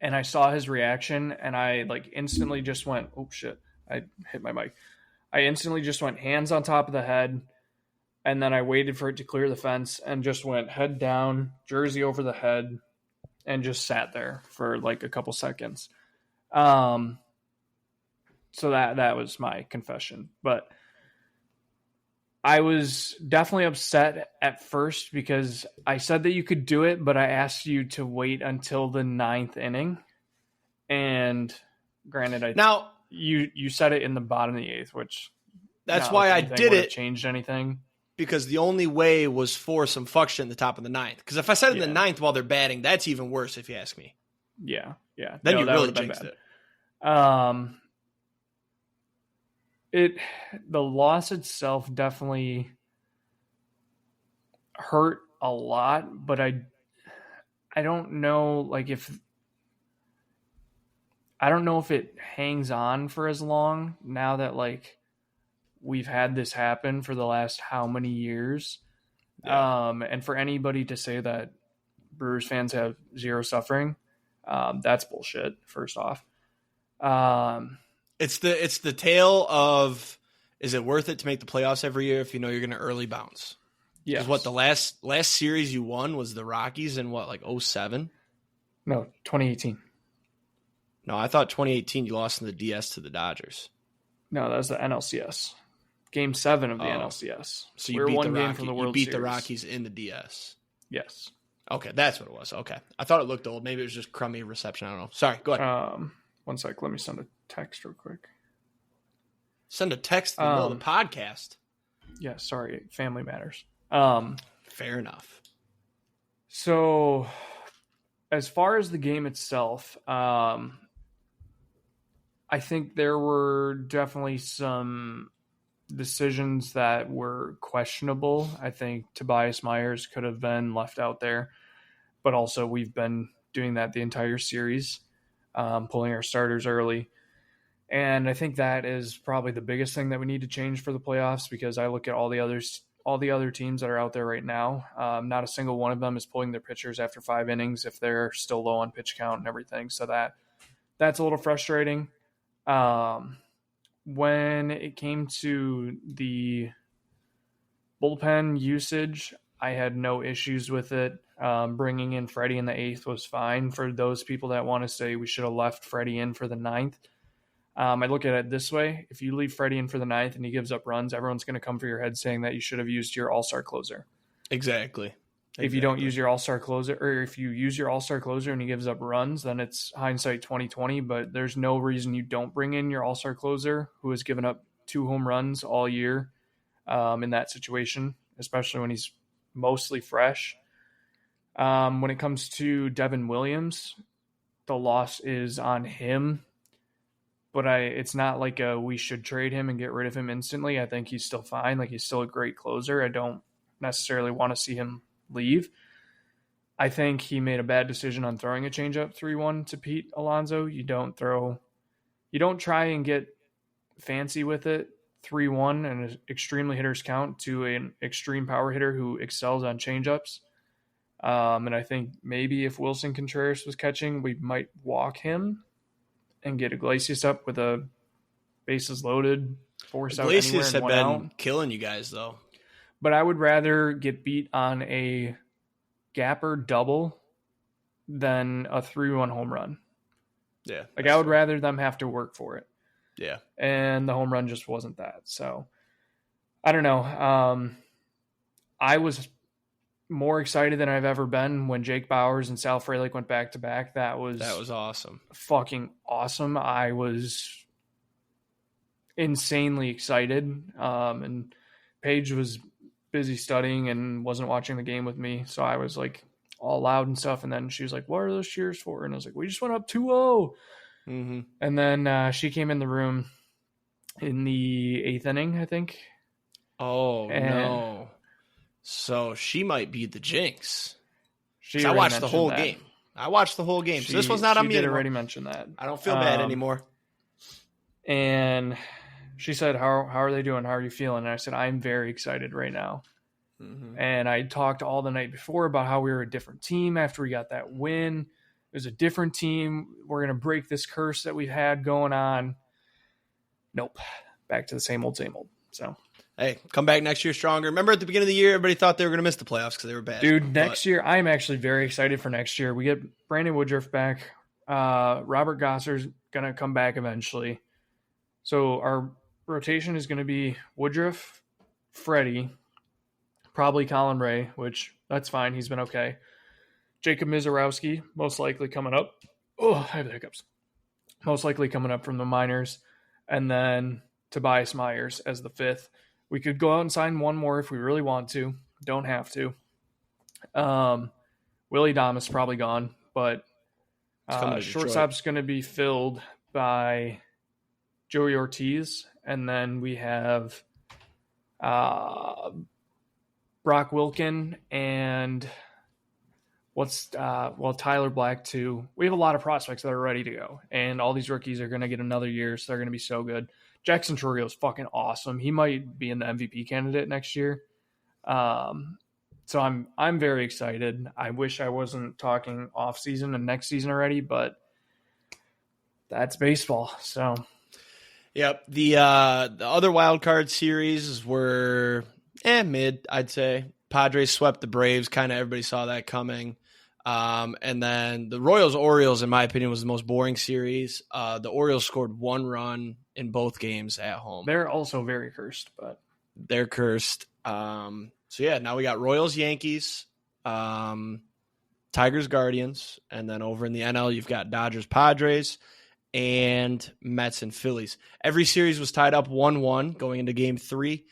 and I saw his reaction, and I instantly just went, oh shit, I hit my mic. I instantly just went hands on top of the head, and then I waited for it to clear the fence and just went head down, jersey over the head, and just sat there for a couple seconds. So that was my confession. But I was definitely upset at first because I said that you could do it, but I asked you to wait until the 9th inning. And granted, you said it in the bottom of the 8th, which that's why I did it. Changed anything? Because the only way was for some fuck shit in the top of the 9th. Because if I said it in the 9th while they're batting, that's even worse if you ask me. Yeah. Then you really jinxed it. The loss itself definitely hurt a lot, but I don't know, like, if it hangs on for as long now that, like, we've had this happen for the last how many years. Yeah. And for anybody to say that Brewers fans have zero suffering, that's bullshit, first off. It's the tale of, is it worth it to make the playoffs every year if you know you're going to early bounce? Yeah. Because what, the last series you won was the Rockies in what, like 2007? No, 2018. No, I thought 2018 you lost in the DS to the Dodgers. No, that was the NLCS. Game 7 of the NLCS. So you beat one game from the World Series. You beat the Rockies in the DS. Yes. Okay, that's what it was. Okay. I thought it looked old. Maybe it was just crummy reception. I don't know. Sorry, go ahead. One sec. Let me send a text real quick. Send a text in the middle of the podcast. Yeah, sorry. Family matters. Fair enough. So, as far as the game itself, I think there were definitely some decisions that were questionable. I think Tobias Myers could have been left out there, but also we've been doing that the entire series, pulling our starters early. And I think that is probably the biggest thing that we need to change for the playoffs, because I look at all the other teams that are out there right now. Not a single one of them is pulling their pitchers after 5 innings if they're still low on pitch count and everything. So that's a little frustrating. When it came to the bullpen usage, I had no issues with it. Bringing in Freddie in the 8th was fine. For those people that want to say we should have left Freddie in for the 9th, I look at it this way. If you leave Freddie in for the 9th and he gives up runs, everyone's going to come for your head saying that you should have used your all-star closer. Exactly. If you don't use your all-star closer, or if you use your all-star closer and he gives up runs, then it's hindsight 2020, but there's no reason you don't bring in your all-star closer who has given up 2 home runs all year in that situation, especially when he's mostly fresh. When it comes to Devin Williams, the loss is on him, but it's not like we should trade him and get rid of him instantly. I think he's still fine. Like, he's still a great closer. I don't necessarily want to see him leave. I think he made a bad decision on throwing a changeup 3-1 to Pete Alonso. You don't try and get fancy with it 3-1 and an extremely hitter's count to an extreme power hitter who excels on changeups. And I think maybe if Wilson Contreras was catching, we might walk him and get Iglesias up with a bases loaded, force out anywhere. Iglesias had been killing you guys, though. But I would rather get beat on a gapper double than a 3-1 home run. Yeah. Like, I would rather them have to work for it. Yeah. And the home run just wasn't that. So, I don't know. I was more excited than I've ever been when Jake Bauers and Sal Frelick went back-to-back. That was awesome. Fucking awesome. I was insanely excited. And Paige was busy studying and wasn't watching the game with me, so I was like all loud and stuff, and then she was like, what are those cheers for? And I was like, we just went up 2-0. Mm-hmm. And then she came in the room in the 8th inning, I think. No. So she might be the jinx. I watched the whole game. So this was not on me. She did already mention that. I don't feel bad anymore. And she said, how are they doing? How are you feeling? And I said, I'm very excited right now. Mm-hmm. And I talked all the night before about how we were a different team after we got that win. It was a different team. We're going to break this curse that we've had going on. Nope. Back to the same old, same old. So, hey, come back next year stronger. Remember at the beginning of the year, everybody thought they were going to miss the playoffs because they were bad. Dude, next year, I'm actually very excited for next year. We get Brandon Woodruff back. Robert Gosser's going to come back eventually. So our rotation is going to be Woodruff, Freddie, probably Colin Ray, which that's fine. He's been okay. Jacob Mizorowski, most likely coming up. Oh, I have the hiccups. Most likely coming up from the minors. And then Tobias Myers as the 5th. We could go out and sign one more if we really want to. Don't have to. Willie Dom is probably gone, but shortstop's going to be filled by Joey Ortiz, and then we have Brock Wilkin and Tyler Black too. We have a lot of prospects that are ready to go, and all these rookies are going to get another year, so they're going to be so good. Jackson Chourio is fucking awesome. He might be in the MVP candidate next year. So I'm very excited. I wish I wasn't talking off season and next season already, but that's baseball. So. Yep. The other wild card series were mid, I'd say. Padres swept the Braves. Kind of everybody saw that coming. And then the Royals-Orioles, in my opinion, was the most boring series. The Orioles scored 1 run in both games at home. They're also very cursed, but they're cursed. So yeah, now we got Royals-Yankees, Tigers-Guardians, and then over in the NL, you've got Dodgers-Padres, and Mets and Phillies. Every series was tied up 1-1 going into game 3.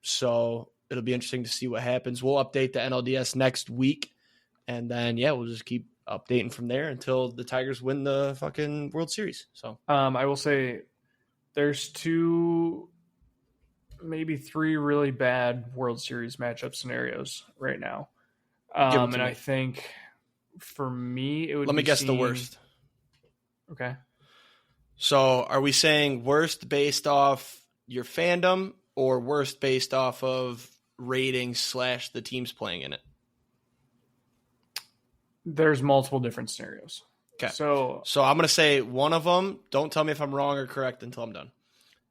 So it'll be interesting to see what happens. We'll update the NLDS next week. And then, we'll just keep updating from there until the Tigers win the fucking World Series. So I will say there's 2, maybe 3 really bad World Series matchup scenarios right now. And I think for me, it would Let me guess the worst. Okay. So are we saying worst based off your fandom or worst based off of ratings / the teams playing in it? There's multiple different scenarios. Okay. So I'm going to say one of them. Don't tell me if I'm wrong or correct until I'm done.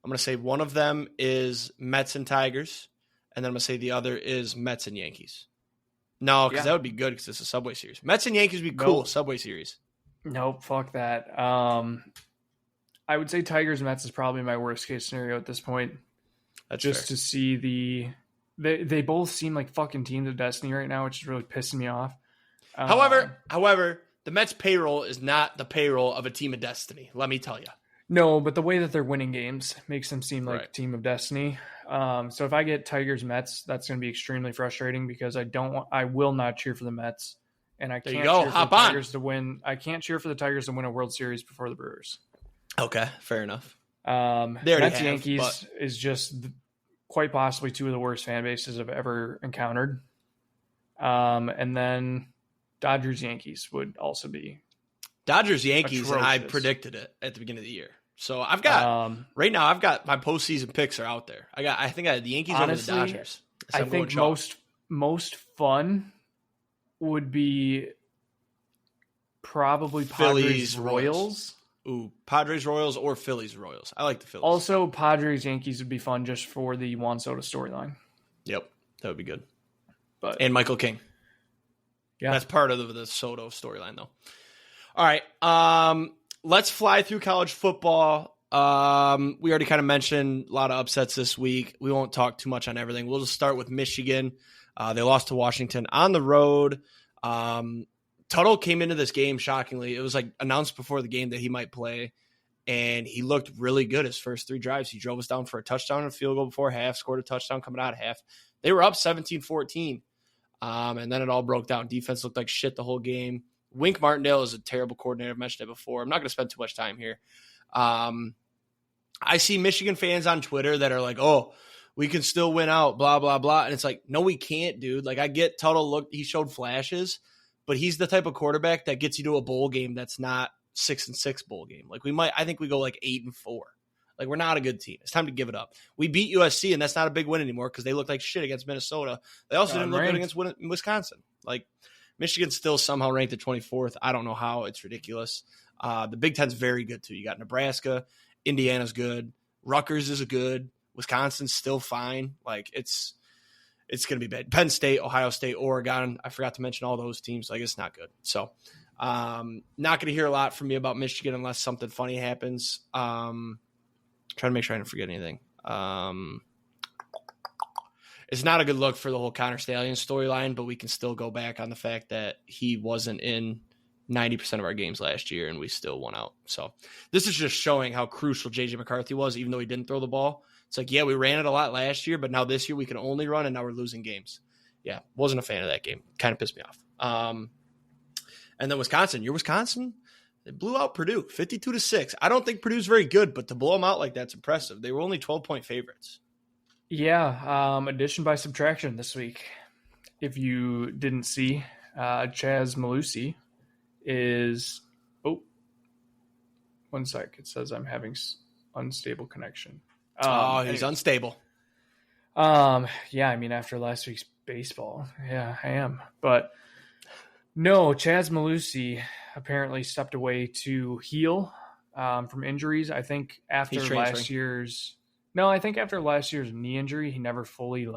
I'm going to say one of them is Mets and Tigers, and then I'm going to say the other is Mets and Yankees. No, because that would be good because it's a Subway Series. Mets and Yankees would be cool. Nope. Subway Series. Nope, fuck that. I would say Tigers and Mets is probably my worst case scenario at this point. That's just fair. To see they both seem like fucking teams of destiny right now, which is really pissing me off. However, the Mets payroll is not the payroll of a team of destiny. Let me tell you. No, but the way that they're winning games makes them seem like a team of destiny. So if I get Tigers Mets, that's going to be extremely frustrating because I will not cheer for the Mets. And I can't cheer for the Tigers to win. I can't cheer for the Tigers to win a World Series before the Brewers. Okay, fair enough. Mets Yankees is just quite possibly 2 of the worst fan bases I've ever encountered. And then Dodgers Yankees would also be Dodgers Yankees, atrocious. And I predicted it at the beginning of the year. So I've got right now. I've got my postseason picks are out there. I think I had the Yankees honestly, over the Dodgers. So I think most fun would be probably Phillies Padres Royals. Ooh, Padres Royals or Phillies Royals. I like the Phillies. Also, Padres Yankees would be fun just for the Juan Soto storyline. Yep, that would be good. And Michael King. Yeah, that's part of the Soto storyline, though. All right, let's fly through college football. We already kind of mentioned a lot of upsets this week. We won't talk too much on everything. We'll just start with Michigan. They lost to Washington on the road. Tuttle came into this game shockingly. It was like announced before the game that he might play, and he looked really good his first 3 drives. He drove us down for a touchdown and a field goal before half, scored a touchdown coming out of half. They were up 17-14, and then it all broke down. Defense looked like shit the whole game. Wink Martindale is a terrible coordinator. I've mentioned it before. I'm not going to spend too much time here. I see Michigan fans on Twitter that are like, oh, we can still win out, blah, blah, blah. And it's like, no, we can't, dude. Like, I get Tuttle, he showed flashes, but he's the type of quarterback that gets you to a bowl game that's not 6-6 bowl game. Like, I think we go like 8-4. Like, we're not a good team. It's time to give it up. We beat USC, and that's not a big win anymore because they look like shit against Minnesota. They also didn't look good against Wisconsin. Like, Michigan's still somehow ranked at 24th. I don't know how. It's ridiculous. The Big Ten's very good, too. You got Nebraska. Indiana's good. Rutgers is good. Wisconsin's still fine. Like, it's going to be bad. Penn State, Ohio State, Oregon. I forgot to mention all those teams. Like, it's not good. So, not going to hear a lot from me about Michigan unless something funny happens. Trying to make sure I don't forget anything. It's not a good look for the whole Connor Stallion storyline, but we can still go back on the fact that he wasn't in 90% of our games last year, and we still won out. So this is just showing how crucial J.J. McCarthy was, even though he didn't throw the ball. It's like, yeah, we ran it a lot last year, but now this year we can only run, and now we're losing games. Yeah, wasn't a fan of that game. Kind of pissed me off. And then Wisconsin. Your Wisconsin They blew out Purdue 52-6. I don't think Purdue's very good, but to blow them out like that's impressive. They were only 12-point favorites. Yeah, addition by subtraction this week. If you didn't see, Chaz Malusi is... Oh, one sec. It says I'm having unstable connection. He's unstable. Yeah, I mean, after last week's baseball, yeah, I am. But no, Chaz Malusi apparently stepped away to heal from injuries. I think after last year's knee injury, he never fully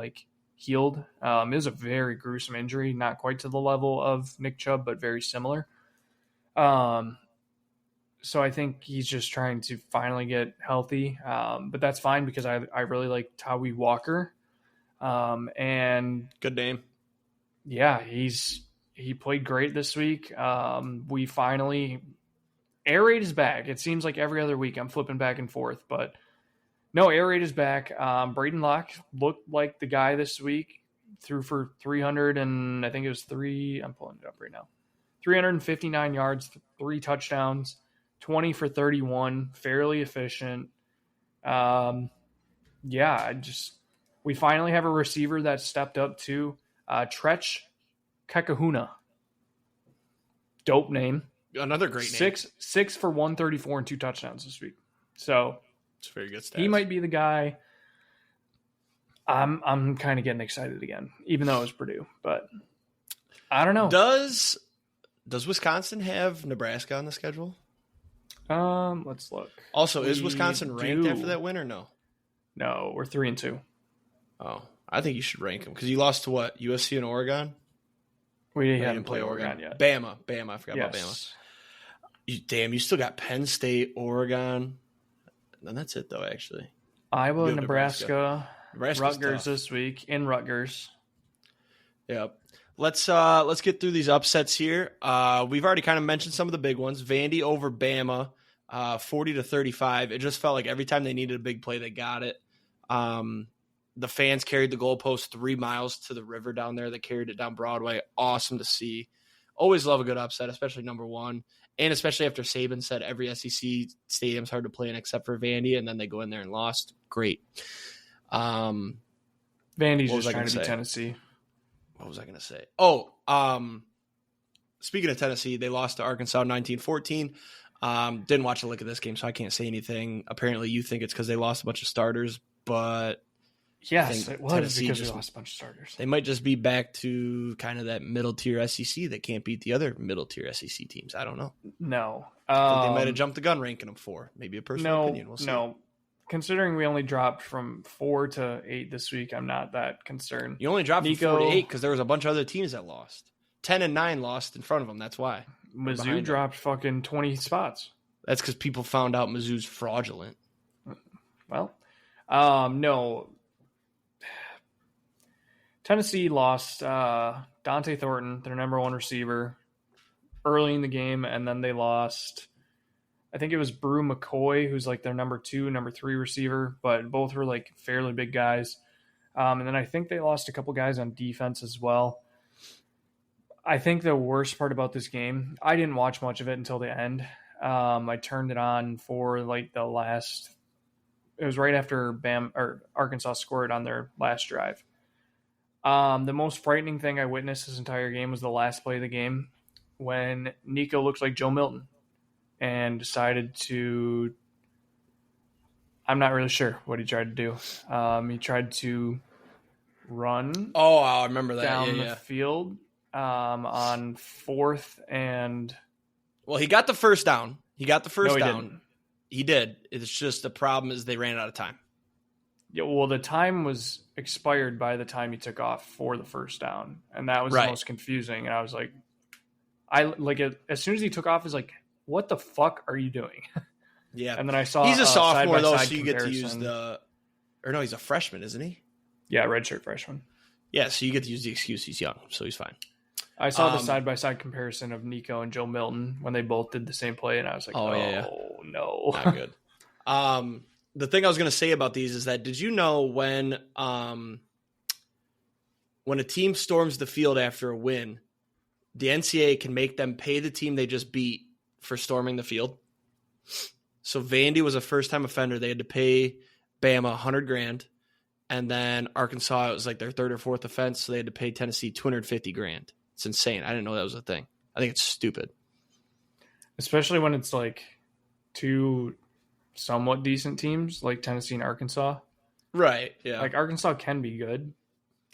healed. It was a very gruesome injury, not quite to the level of Nick Chubb, but very similar. So I think he's just trying to finally get healthy. But that's fine because I really like Tawi Walker. And good name. Yeah, he played great this week. We finally air raid is back. It seems like every other week I'm flipping back and forth, but no, air raid is back. Braden Locke looked like the guy this week. Threw for 300 and I think it was I'm pulling it up right now. 359 yards, 3 touchdowns, 20 for 31, fairly efficient. We finally have a receiver that stepped up to Tretch Kekahuna. Dope name. Another great name. 6 for 134 and 2 touchdowns this week. So it's very good stats. He might be the guy. I'm kind of getting excited again, even though it was Purdue, but I don't know. Does Wisconsin have Nebraska on the schedule? Let's look. Also, is Wisconsin ranked after that win or no? No, we're 3-2. Oh, I think you should rank them because you lost to what? USC and Oregon? We didn't play Oregon yet. Bama. I forgot about Bama. You still got Penn State, Oregon. And that's it, though, actually. Iowa, Nebraska Rutgers this week in Rutgers. Yep. Let's get through these upsets here. We've already kind of mentioned some of the big ones. Vandy over Bama, 40-35. It just felt like every time they needed a big play, they got it. The fans carried the goalpost 3 miles to the river down there. They carried it down Broadway. Awesome to see. Always love a good upset, especially number one. And especially after Saban said every SEC stadium's hard to play in except for Vandy, and then they go in there and lost. Great. Vandy's just trying to be Tennessee. What was I going to say? Speaking of Tennessee, they lost to Arkansas 19-14. Didn't watch a lick of this game, so I can't say anything. Apparently you think it's because they lost a bunch of starters, but yes, it was Tennessee because they lost a bunch of starters. They might just be back to kind of that middle-tier SEC that can't beat the other middle-tier SEC teams. I don't know. No. I think they might have jumped the gun ranking them 4. Maybe a personal opinion. We'll see. No. Considering we only dropped from 4 to 8 this week, I'm not that concerned. You only dropped from 4 to 8 because there was a bunch of other teams that lost. 10 and 9 lost in front of them. That's why. Mizzou dropped fucking 20 spots. That's because people found out Mizzou's fraudulent. Well, no. Tennessee lost Dante Thornton, their number 1 receiver, early in the game, and then they lost, I think it was Brew McCoy, who's like their number 2, number 3 receiver, but both were like fairly big guys. And then I think they lost a couple guys on defense as well. I think the worst part about this game, I didn't watch much of it until the end. I turned it on for like it was right after Arkansas scored on their last drive. The most frightening thing I witnessed this entire game was the last play of the game when Nico looked like Joe Milton and decided to, I'm not really sure what he tried to do. He tried to run. Oh, I remember that. Down the field on 4th and... Well, he got the first down. He got the first down. Didn't. He did. It's just the problem is they ran out of time. Yeah, well, the time was expired by the time he took off for the first down, and that was the most confusing. And I was like, as soon as he took off, I was like, "What the fuck are you doing?" Yeah, and then I saw he's a sophomore though, so you comparison. get to use he's a freshman, isn't he? Yeah, redshirt freshman. Yeah, so you get to use the excuse he's young, so he's fine. I saw the side-by-side comparison of Nico and Joe Milton when they both did the same play, and I was like, no. Not good. The thing I was going to say about these is that did you know when a team storms the field after a win, the NCAA can make them pay the team they just beat for storming the field. So Vandy was a first-time offender. They had to pay Bama $100,000, and then Arkansas, it was like their third or fourth offense, so they had to pay Tennessee $250,000. It's insane. I didn't know that was a thing. I think it's stupid, especially when it's like two somewhat decent teams like Tennessee and Arkansas. Right? Yeah. Like Arkansas can be good.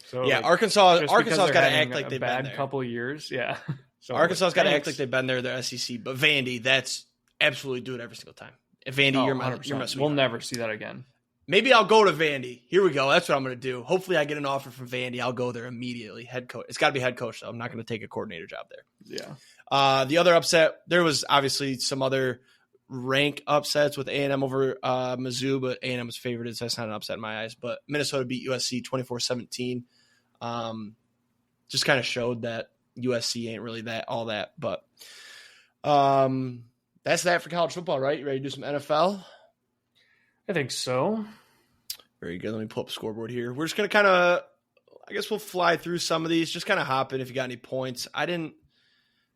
So yeah, like, Arkansas's got to act like they've been there. Couple of years. Yeah. So Arkansas's got to act like they've been there. They're SEC, but Vandy, that's absolutely do it every single time. If Vandy, you're messing. We'll never see that again. Maybe I'll go to Vandy. Here we go. That's what I'm going to do. Hopefully I get an offer from Vandy. I'll go there immediately. Head coach. It's got to be head coach, though. I'm not going to take a coordinator job there. Yeah. The other upset, there was obviously some other rank upsets with A&M over Mizzou, but A&M was favored, so that's not an upset in my eyes. But Minnesota beat USC 24-17. Just kind of showed that USC ain't really all that. But that's that for college football, right? You ready to do some NFL? I think so. Very good. Let me pull up the scoreboard here. We're just going to kind of, I guess we'll fly through some of these. Just kind of hop in if you got any points. I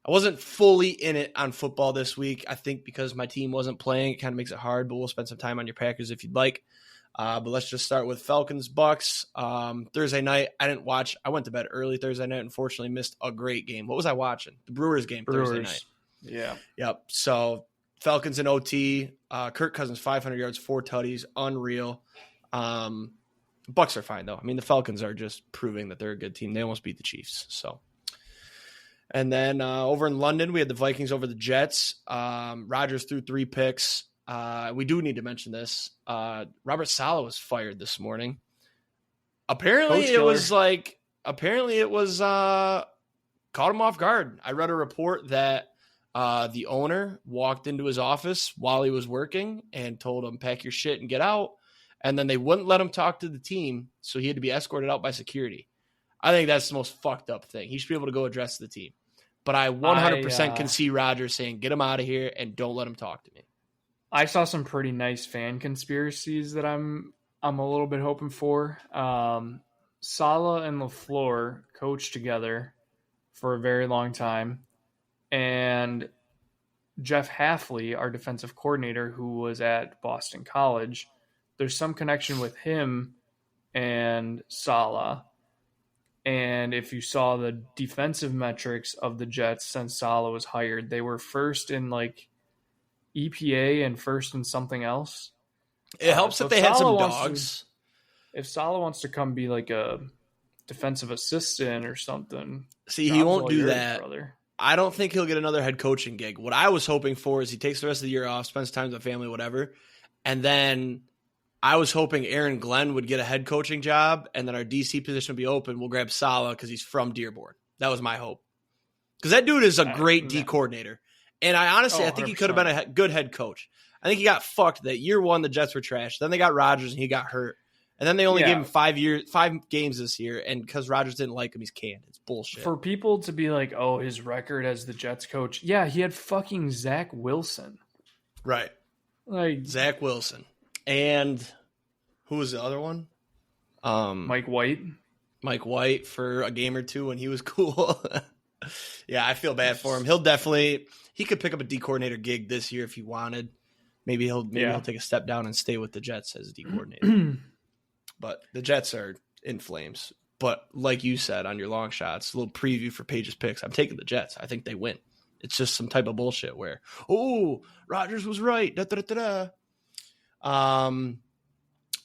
wasn't fully in it on football this week. I think because my team wasn't playing, it kind of makes it hard, but we'll spend some time on your Packers if you'd like. But let's just start with Falcons Bucks. Thursday night, I didn't watch. I went to bed early Thursday night. Unfortunately, missed a great game. What was I watching? The Brewers game Thursday night. Yeah. Yep. So Falcons in OT. Kirk Cousins 500 yards, 4 tutties, unreal. Bucks are fine though. I mean, the Falcons are just proving that they're a good team. They almost beat the Chiefs. So. And then over in London, we had the Vikings over the Jets. Rodgers threw 3 picks. We do need to mention this. Robert Saleh was fired this morning. Apparently it was caught him off guard. I read a report that the owner walked into his office while he was working and told him, pack your shit and get out. And then they wouldn't let him talk to the team, so he had to be escorted out by security. I think that's the most fucked up thing. He should be able to go address the team. But I 100% can see Rodgers saying, get him out of here and don't let him talk to me. I saw some pretty nice fan conspiracies that I'm a little bit hoping for. Saleh and LaFleur coached together for a very long time. And Jeff Hafley, our defensive coordinator, who was at Boston College, there's some connection with him and Saleh. And if you saw the defensive metrics of the Jets since Saleh was hired, they were first in like EPA and first in something else. It helps that they had some dogs. If Saleh wants to come be like a defensive assistant or something. See, he won't do that. Brother. I don't think he'll get another head coaching gig. What I was hoping for is he takes the rest of the year off, spends time with the family, whatever. And then I was hoping Aaron Glenn would get a head coaching job and then our DC position would be open. We'll grab Saleh because he's from Dearborn. That was my hope. Because that dude is a great D coordinator. And I think he could have been a good head coach. I think he got fucked that year one, the Jets were trash. Then they got Rodgers and he got hurt. And then they only gave him 5 games this year. And because Rodgers didn't like him, he's canned. It's bullshit. For people to be like, oh, his record as the Jets coach. Yeah, he had fucking Zach Wilson. Right. Like Zach Wilson. And who was the other one? Mike White. Mike White for a game or two when he was cool. Yeah, I feel bad for him. He could pick up a D coordinator gig this year if he wanted. Maybe he'll take a step down and stay with the Jets as a D coordinator. But the Jets are in flames. But like you said on your long shots, a little preview for Paige's picks. I'm taking the Jets. I think they win. It's just some type of bullshit where, Rodgers was right.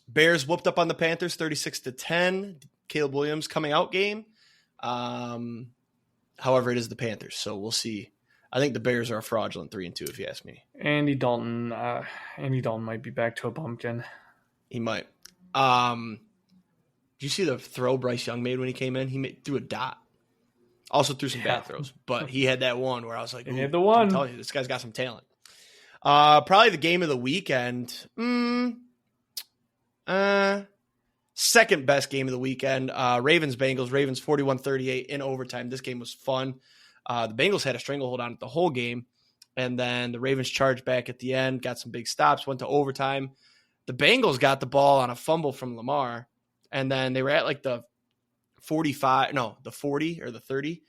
Bears whooped up on the Panthers 36-10. Caleb Williams coming out game. However, it is the Panthers, so we'll see. I think the Bears are a fraudulent 3-2, if you ask me. Andy Dalton might be back to a pumpkin. He might. Did you see the throw Bryce Young made when he came in? He threw a dot. Also threw some bad throws, but he had that one where I was like, he had the one. I'm telling you, this guy's got some talent. Probably the game of the weekend. Second best game of the weekend. Ravens-Bengals. Ravens 41-38 in overtime. This game was fun. The Bengals had a stranglehold on it the whole game, and then the Ravens charged back at the end, got some big stops, went to overtime. The Bengals got the ball on a fumble from Lamar, and then they were at like the 40 or the 30,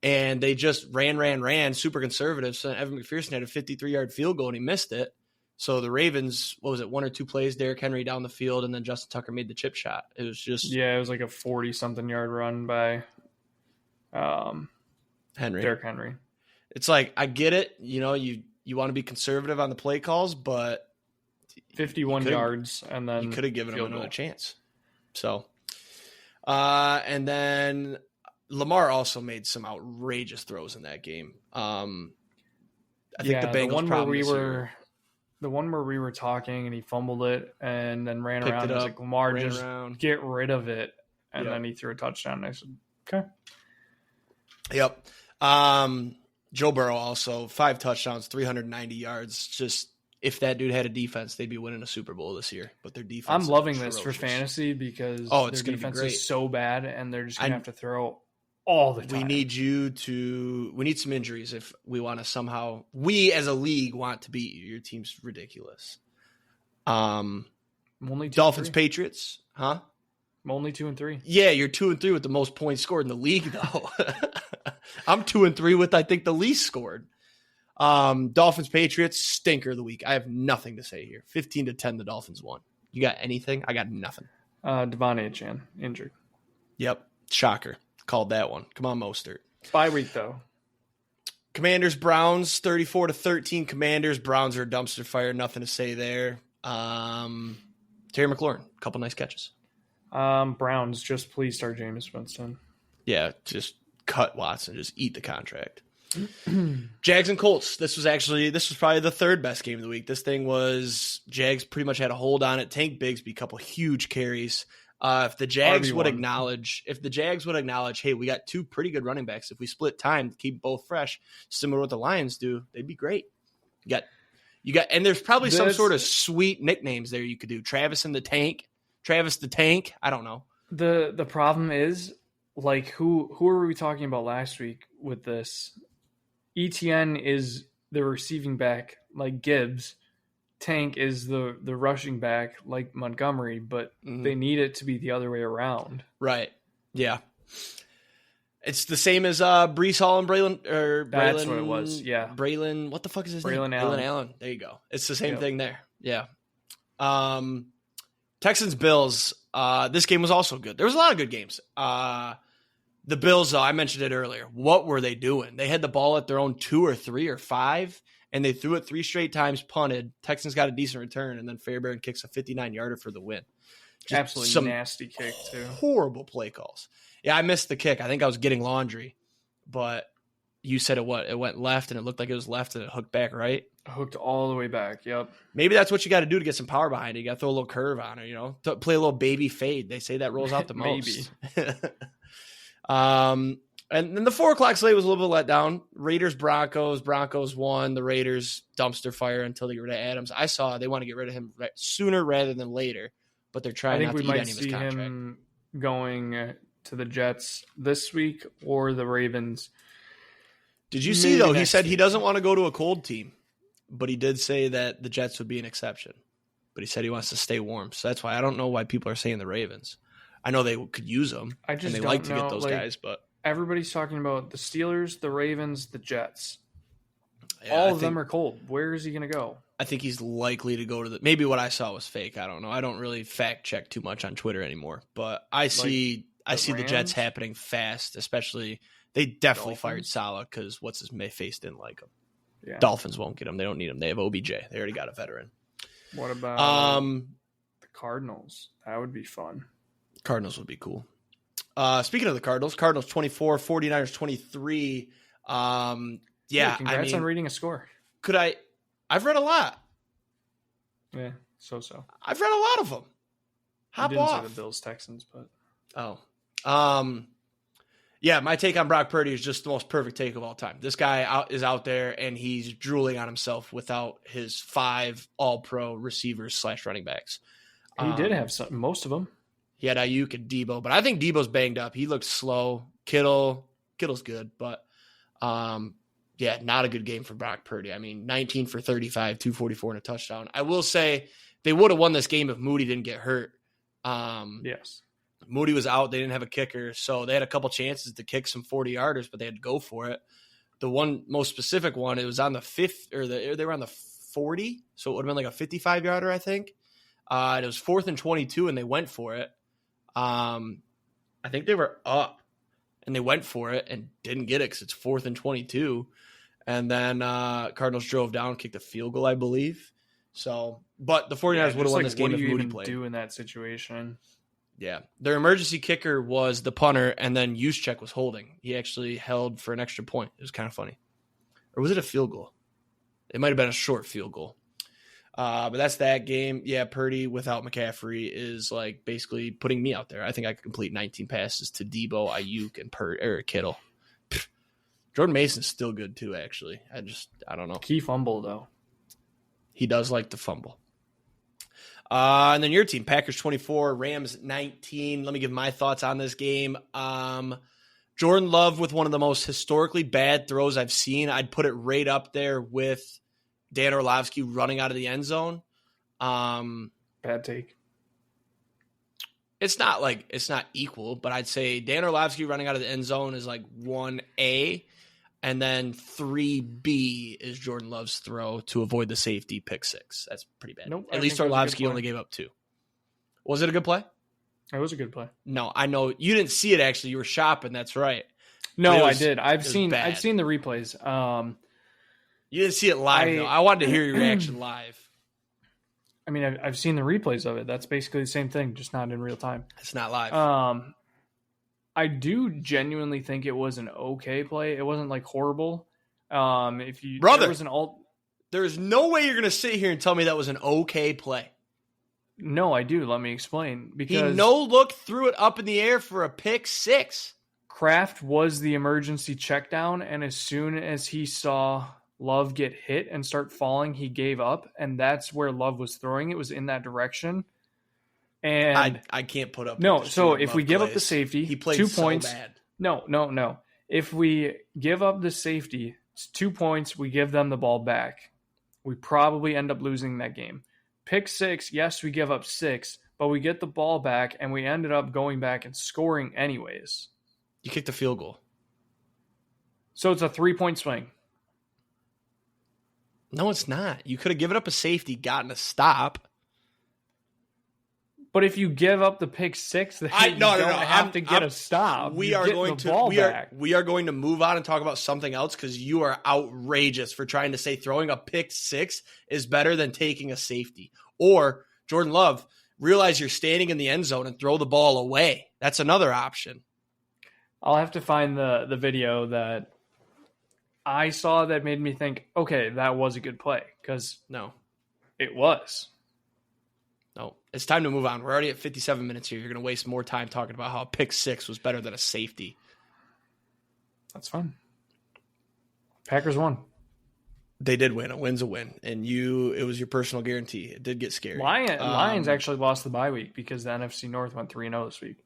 And they just ran, super conservative. So Evan McPherson had a 53-yard field goal, and he missed it. So the Ravens, what was it, 1 or 2 plays, Derrick Henry down the field, and then Justin Tucker made the chip shot. It was just... Yeah, it was like a 40-something yard run by Derrick Henry. It's like, I get it. You want to be conservative on the play calls, but... 51 yards, and then... You could have given him another chance. So, and then Lamar also made some outrageous throws in that game. I think the Bengals the one where we were talking and he fumbled it and then ran around. I was like, Lamar, just get rid of it. And then he threw a touchdown. And I said, okay. Yep. Joe Burrow also 5 touchdowns, 390 yards. Just if that dude had a defense, they'd be winning a Super Bowl this year. But their defense, I'm loving this for fantasy because it's their defense is so bad and they're just going to have to throw all the time. We need some injuries if we want to somehow, we as a league want to beat you. Your team's ridiculous. Dolphins, Patriots, huh? I'm only 2-3. Yeah, you're 2-3 with the most points scored in the league, though. I'm 2-3 with, I think, the least scored. Dolphins, Patriots, stinker of the week. I have nothing to say here. 15-10, the Dolphins won. You got anything? I got nothing. Devon Achane, injured. Yep, shocker. Called that one. Come on, Mostert. Bye week, though. Commanders, Browns, 34-13. Commanders, Browns are a dumpster fire. Nothing to say there. Terry McLaurin, a couple nice catches. Browns, just please start Jameis Winston. Yeah, just cut Watson. Just eat the contract. Jags and Colts. This was probably the third best game of the week. This thing was Jags pretty much had a hold on it. Tank Bigsby, a couple huge carries. If the Jags would acknowledge, hey, we got 2 pretty good running backs. If we split time to keep both fresh, similar to what the Lions do, they'd be great. You got, and there's probably some sort of sweet nicknames there you could do. Travis the Tank. I don't know. The problem is, like, who are we talking about last week with this? ETN is the receiving back like Gibbs. Tank is the rushing back like Montgomery, but they need it to be the other way around. Right. Yeah. It's the same as Breece Hall and Braylon. That's what it was. Yeah. Braylon. What the fuck is his name? Braylon Allen. There you go. It's the same thing there. Yeah. Texans Bills. This game was also good. There was a lot of good games. The Bills, though, I mentioned it earlier. What were they doing? They had the ball at their own 2 or 3 or 5. And they threw it 3 straight times, punted. Texans got a decent return, and then Fairbairn kicks a 59-yarder for the win. Just absolutely nasty kick, too. Horrible play calls. Yeah, I missed the kick. I think I was getting laundry. But you said it went left, and it looked like it was left, and it hooked back right? Hooked all the way back, yep. Maybe that's what you got to do to get some power behind it. You got to throw a little curve on it, to play a little baby fade. They say that rolls out the most. Maybe. And then the 4 o'clock slate was a little bit let down. Raiders, Broncos. Broncos won. The Raiders dumpster fire until they get rid of Adams. I saw they want to get rid of him sooner rather than later, but they're trying not to eat any of his contract. I think we might see him going to the Jets this week or the Ravens. Did you see, though, he said he doesn't want to go to a cold team, but he did say that the Jets would be an exception. But he said he wants to stay warm. So that's why I don't know why people are saying the Ravens. I know they could use them, and they like to get those guys, but everybody's talking about the Steelers, the Ravens, the Jets. Yeah, all of them are cold. Where is he going to go? I think he's likely to go to maybe what I saw was fake. I don't know. I don't really fact check too much on Twitter anymore, but I see the Jets happening fast, especially they definitely fired Saleh because what's his face didn't like him. Yeah. Dolphins won't get him. They don't need him. They have OBJ. They already got a veteran. What about the Cardinals? That would be fun. Cardinals would be cool. Speaking of the Cardinals 24, 49ers 23. Yeah, congrats on reading a score. I've read a lot. Yeah, so. I've read a lot of them. Hop off. Say the Bills Texans, but yeah, my take on Brock Purdy is just the most perfect take of all time. This guy is out there and he's drooling on himself without his 5 all-pro receivers / running backs. He did have most of them. He had Ayuk and Debo, but I think Debo's banged up. He looks slow. Kittle's good, but yeah, not a good game for Brock Purdy. I mean, 19 for 35, 244 and a touchdown. I will say they would have won this game if Moody didn't get hurt. Yes. Moody was out. They didn't have a kicker, so they had a couple chances to kick some 40-yarders, but they had to go for it. The one most specific one, it was on the they were on the 40, so it would have been like a 55-yarder, I think. It was 4th and 22, and they went for it. I think they were up, and they went for it and didn't get it because it's 4th and 22. And then Cardinals drove down, kicked a field goal, I believe. So, but the 49ers would have won this game if Moody played. What do you even do in that situation? Yeah. Their emergency kicker was the punter, and then Juszczyk was holding. He actually held for an extra point. It was kind of funny. Or was it a field goal? It might have been a short field goal. But that's that game. Yeah, Purdy without McCaffrey is like basically putting me out there. I think I could complete 19 passes to Debo, Ayuk, and Kittle. Jordan Mason's still good too, actually. I don't know. Key fumble, though. He does like to fumble. And then your team, Packers 24, Rams 19. Let me give my thoughts on this game. Jordan Love with one of the most historically bad throws I've seen. I'd put it right up there with Dan Orlovsky running out of the end zone. Bad take. It's not equal, but I'd say Dan Orlovsky running out of the end zone is like 1A. And then 3B is Jordan Love's throw to avoid the safety pick 6. That's pretty bad. Nope, At least Orlovsky only gave up 2. Was it a good play? It was a good play. No, I know you didn't see it. Actually, you were shopping. That's right. No, I did. I've seen the replays. You didn't see it live though. I wanted to hear your reaction live. I mean, I've seen the replays of it. That's basically the same thing, just not in real time. It's not live. I do genuinely think it was an okay play. It wasn't like horrible. There is no way you're going to sit here and tell me that was an okay play. No, I do. Let me explain. Because he no-look threw it up in the air for a pick 6. Kraft was the emergency check down, and as soon as he saw Love get hit and start falling, he gave up, and that's where Love was throwing. It was in that direction. And I can't put up. No, so if we give up the safety, he played 2 so points. Bad. No. If we give up the safety, it's 2 points. We give them the ball back. We probably end up losing that game. Pick 6, yes, we give up 6, but we get the ball back, and we ended up going back and scoring anyways. You kicked a field goal. So it's a 3-point swing. No, it's not. You could have given up a safety, gotten a stop. But if you give up the pick 6, then you don't have to get a stop. We are going to move on and talk about something else because you are outrageous for trying to say throwing a pick 6 is better than taking a safety. Or Jordan Love, realize you're standing in the end zone and throw the ball away. That's another option. I'll have to find the video that I saw that made me think, okay, that was a good play. Because no, it was. No, it's time to move on. We're already at 57 minutes here. You're going to waste more time talking about how a pick 6 was better than a safety. That's fine. Packers won. They did win. A win's a win. And it was your personal guarantee. It did get scary. Lions actually lost the bye week because the NFC North went 3-0 this week.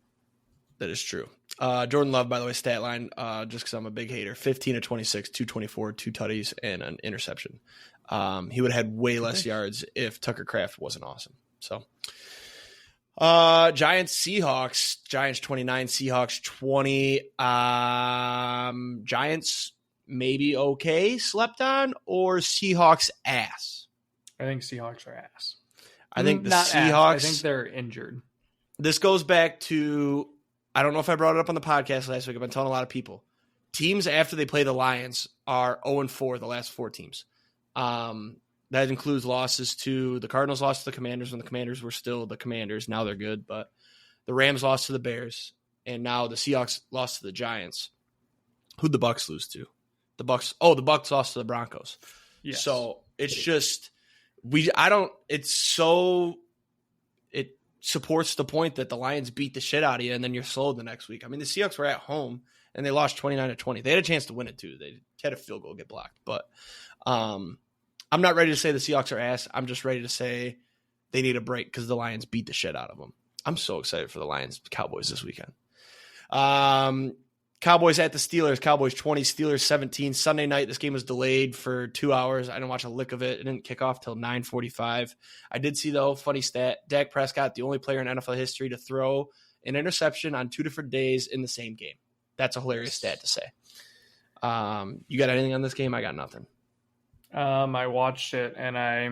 That is true. Jordan Love, by the way, stat line, just because I'm a big hater, 15 of 26, 224, 2 tutties, and an interception. He would have had way less yards if Tucker Kraft wasn't awesome. So, Giants, Seahawks, Giants 29, Seahawks 20. Giants maybe okay, slept on, or Seahawks ass? I think Seahawks are ass. I think the Not Seahawks. ass. I think they're injured. This goes back to, I don't know if I brought it up on the podcast last week. I've been telling a lot of people. Teams after they play the Lions are 0-4, the last 4 teams. That includes losses to the Cardinals, lost to the Commanders when the Commanders were still the Commanders. Now they're good, but the Rams lost to the Bears, and now the Seahawks lost to the Giants. Who'd the Bucs lose to? The Bucs lost to the Broncos. Yes. So it's just it supports the point that the Lions beat the shit out of you, and then you're slowed the next week. I mean, the Seahawks were at home and they lost 29-20. They had a chance to win it too. They had a field goal get blocked, but I'm not ready to say the Seahawks are ass. I'm just ready to say they need a break because the Lions beat the shit out of them. I'm so excited for the Lions Cowboys this weekend. Cowboys at the Steelers. Cowboys 20, Steelers 17. Sunday night, this game was delayed for 2 hours. I didn't watch a lick of it. It didn't kick off till 9:45. I did see, though, funny stat, Dak Prescott, the only player in NFL history to throw an interception on 2 different days in the same game. That's a hilarious stat to say. You got anything on this game? I got nothing. I watched it, and I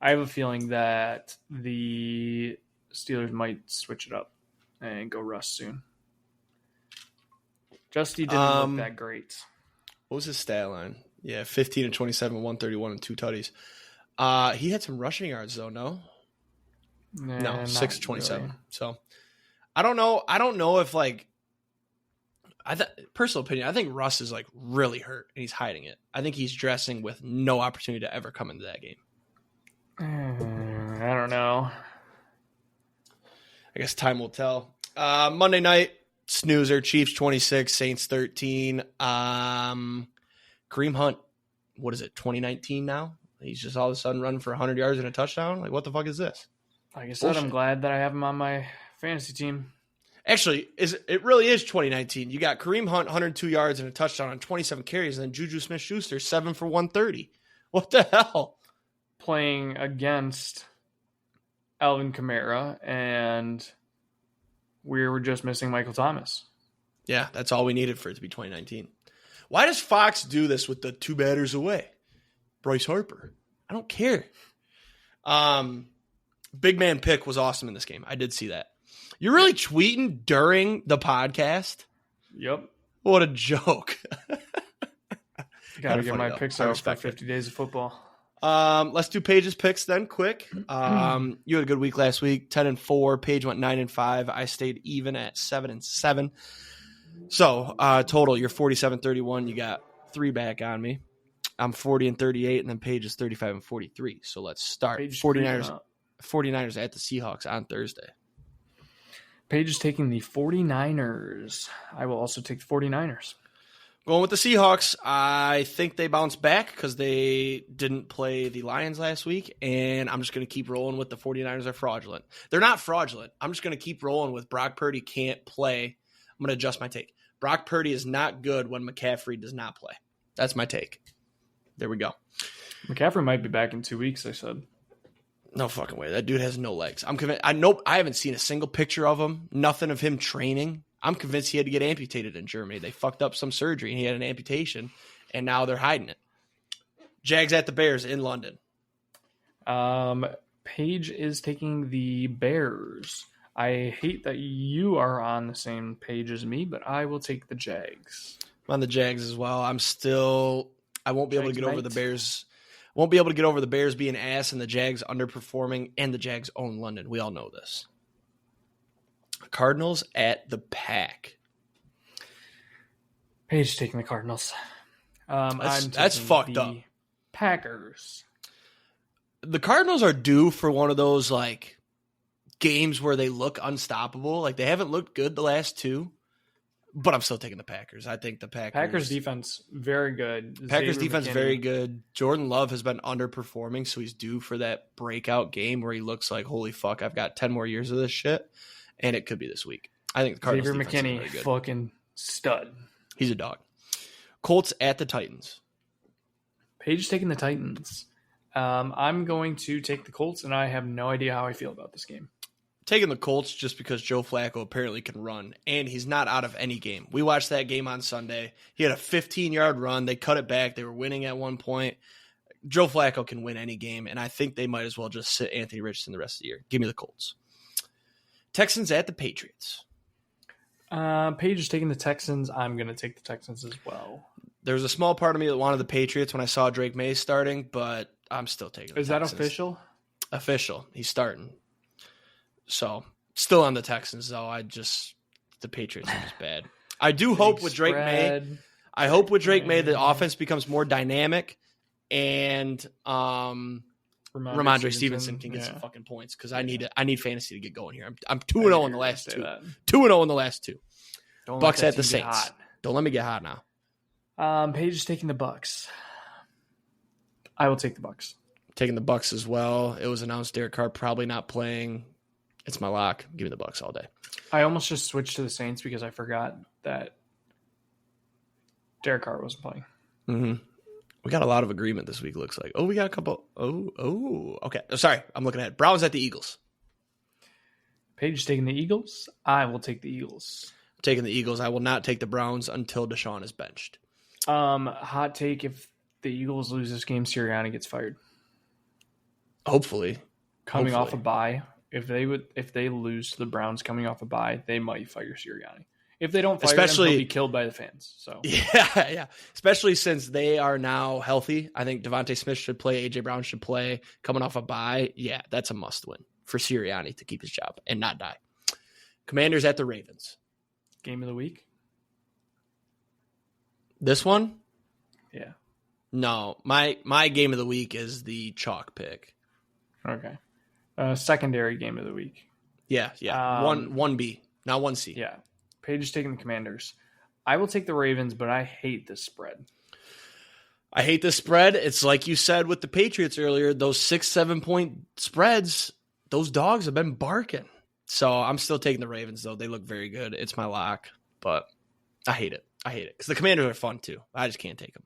have a feeling that the Steelers might switch it up and go Russ soon. Justy didn't look that great. What was his stat line? Yeah, 15 and 27, 131 and 2 tutties. He had some rushing yards though, no? No, 6 27. Really. So I don't know. I don't know if like personal opinion, I think Russ is like really hurt and he's hiding it. I think he's dressing with no opportunity to ever come into that game. I don't know. I guess time will tell. Monday night, snoozer, Chiefs 26, Saints 13. Kareem Hunt, what is it, 2019 now? He's just all of a sudden running for 100 yards and a touchdown? Like, what the fuck is this? Like I said, I'm glad that I have him on my fantasy team. Actually, it really is 2019. You got Kareem Hunt, 102 yards and a touchdown on 27 carries, and then Juju Smith-Schuster, 7 for 130. What the hell? Playing against Alvin Kamara, and we were just missing Michael Thomas. Yeah, that's all we needed for it to be 2019. Why does Fox do this with the 2 batters away? Bryce Harper. I don't care. Big man pick was awesome in this game. I did see that. You're really tweeting during the podcast? Yep. What a joke. Got to get my picks out for 50 days of football. Let's do Paige's picks then quick. You had a good week last week, 10-4. Paige went 9-5. I stayed even at 7-7. So total, you're 47-31. You got 3 back on me. I'm 40-38, and then Paige is 35-43. So let's start. 49ers at the Seahawks on Thursday. Paige is taking the 49ers. I will also take the 49ers. Going with the Seahawks, I think they bounce back because they didn't play the Lions last week, and I'm just going to keep rolling with the 49ers are fraudulent. They're not fraudulent. I'm just going to keep rolling with Brock Purdy can't play. I'm going to adjust my take. Brock Purdy is not good when McCaffrey does not play. That's my take. There we go. McCaffrey might be back in 2 weeks, I said. No fucking way. That dude has no legs. I'm convinced. I haven't seen a single picture of him. Nothing of him training. I'm convinced he had to get amputated in Germany. They fucked up some surgery and he had an amputation, and now they're hiding it. Jags at the Bears in London. Paige is taking the Bears. I hate that you are on the same page as me, but I will take the Jags. I'm on the Jags as well. I won't be able to get over the Bears. Won't be able to get over the Bears being ass and the Jags underperforming, and the Jags own London. We all know this. Cardinals at the Pack. Paige taking the Cardinals. That's fucked up. Packers. The Cardinals are due for one of those like games where they look unstoppable. Like they haven't looked good the last 2, but I'm still taking the Packers. I think the Packers defense very good. Packers defense very good. Jordan Love has been underperforming, so he's due for that breakout game where he looks like, holy fuck, I've got 10 more years of this shit. And it could be this week. I think the Cardinals Xavier defense is McKinney, really good. fucking stud. He's a dog. Colts at the Titans. Paige taking the Titans. I'm going to take the Colts, and I have no idea how I feel about this game. Taking the Colts just because Joe Flacco apparently can run, and he's not out of any game. We watched that game on Sunday. He had a 15-yard run. They cut it back. They were winning at one point. Joe Flacco can win any game, and I think they might as well just sit Anthony Richardson the rest of the year. Give me the Colts. Texans at the Patriots. Paige is taking the Texans. I'm going to take the Texans as well. There's a small part of me that wanted the Patriots when I saw Drake May starting, but I'm still taking the Texans. Is that official? Official. He's starting. So, still on the Texans, though. The Patriots are just bad. I do hope with Drake May. I hope with Drake May the offense becomes more dynamic and Ramondre Stevenson can get some fucking points because I need fantasy to get going here. I'm 2-0 in the last 2. 2-0 in the last 2. Bucks at the Saints. Don't let me get hot now. Paige is taking the Bucks. I will take the Bucks. Taking the Bucks as well. It was announced Derek Carr probably not playing. It's my lock. Give me the Bucks all day. I almost just switched to the Saints because I forgot that Derek Carr wasn't playing. Mm-hmm. We got a lot of agreement this week, looks like. Oh, we got a couple. Oh, okay. Sorry, I'm looking at it. Browns at the Eagles. Paige taking the Eagles. I will take the Eagles. I'm taking the Eagles. I will not take the Browns until Deshaun is benched. Hot take: if the Eagles lose this game, Sirianni gets fired. Hopefully, coming off a bye. If they lose to the Browns coming off a bye, they might fire Sirianni. If they don't fire him, he'll be killed by the fans. So yeah. Especially since they are now healthy. I think Devontae Smith should play. AJ Brown should play. Coming off a bye, yeah, that's a must win for Sirianni to keep his job and not die. Commanders at the Ravens. Game of the week. This one? Yeah. No, my game of the week is the chalk pick. Okay. Secondary game of the week. Yeah. 1B, not 1C. Yeah. Paige is taking the Commanders. I will take the Ravens, but I hate this spread. I hate this spread. It's like you said with the Patriots earlier, those 6-7 point spreads, those dogs have been barking. So I'm still taking the Ravens, though. They look very good. It's my lock, but I hate it. Because the Commanders are fun, too. I just can't take them.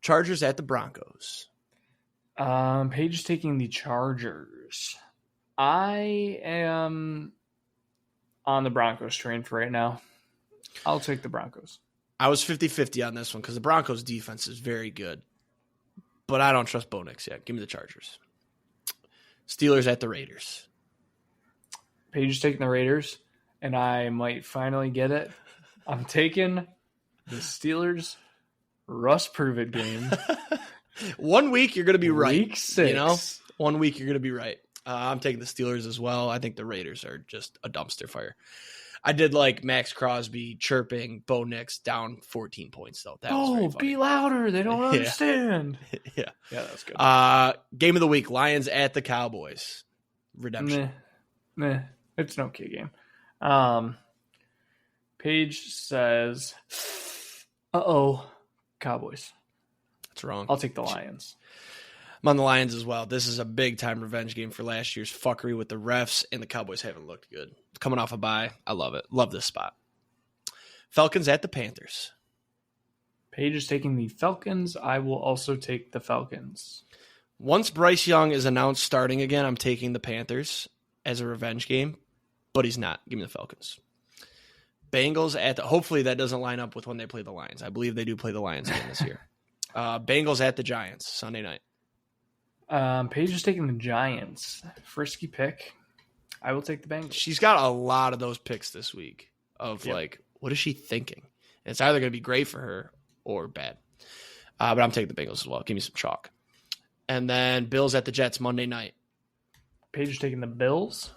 Chargers at the Broncos. Paige is taking the Chargers. I am on the Broncos train for right now. I'll take the Broncos. I was 50-50 on this one because the Broncos defense is very good. But I don't trust Bo Nix yet. Give me the Chargers. Steelers at the Raiders. Paige is taking the Raiders, and I might finally get it. I'm taking the Steelers. Russ Prove It game. 1 week you're going to be right. Week 6. 1 week you're going to be right. I'm taking the Steelers as well. I think the Raiders are just a dumpster fire. I did like Max Crosby chirping Bo Nix down 14 points, though. That was very funny. Be louder. They don't understand. Yeah, that's good. Game of the week, Lions at the Cowboys. Redemption. Nah. It's an okay game. Paige says, Cowboys. That's wrong. I'll take the Lions. I'm on the Lions as well. This is a big-time revenge game for last year's fuckery with the refs, and the Cowboys haven't looked good. Coming off a bye, I love it. Love this spot. Falcons at the Panthers. Paige is taking the Falcons. I will also take the Falcons. Once Bryce Young is announced starting again, I'm taking the Panthers as a revenge game, but he's not. Give me the Falcons. Bengals at the... Hopefully that doesn't line up with when they play the Lions. I believe they do play the Lions again this year. Bengals at the Giants, Sunday night. Paige is taking the Giants. Frisky pick. I will take the Bengals. She's got a lot of those picks this week of like, what is she thinking? It's either going to be great for her or bad. But I'm taking the Bengals as well. Give me some chalk. And then Bills at the Jets Monday night. Paige is taking the Bills.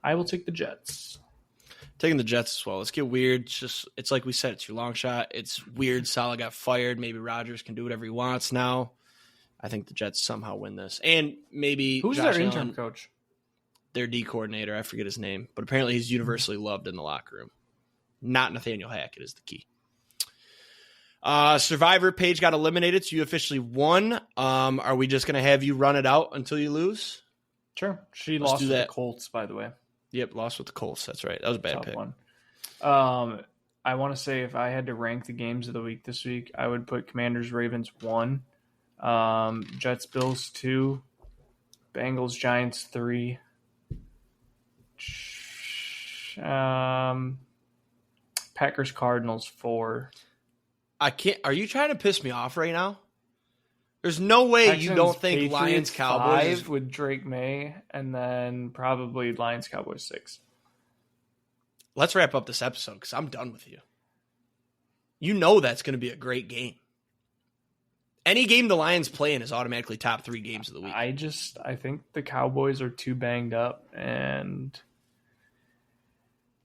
I will take the Jets. Taking the Jets as well. Let's get weird. It's like we said, it's your long shot. It's weird. Salah got fired. Maybe Rodgers can do whatever he wants now. I think the Jets somehow win this. And maybe who's Josh their interim Allen, coach? Their D coordinator. I forget his name. But apparently he's universally loved in the locker room. Not Nathaniel Hackett is the key. Survivor Paige got eliminated, so you officially won. Are we just going to have you run it out until you lose? Sure. She lost to the Colts, by the way. Yep, lost with the Colts. That's right. That was a bad pick. One. I want to say if I had to rank the games of the week this week, I would put Commanders Ravens 1, Jets Bills 2, Bengals Giants 3, Packers Cardinals 4. I can't. Are you trying to piss me off right now? There's no way Texans, you don't think Patriots Lions Cowboys 5 with Drake May, and then probably Lions Cowboys 6. Let's wrap up this episode because I'm done with you. You know that's going to be a great game. Any game the Lions play in is automatically top 3 games of the week. I think the Cowboys are too banged up, and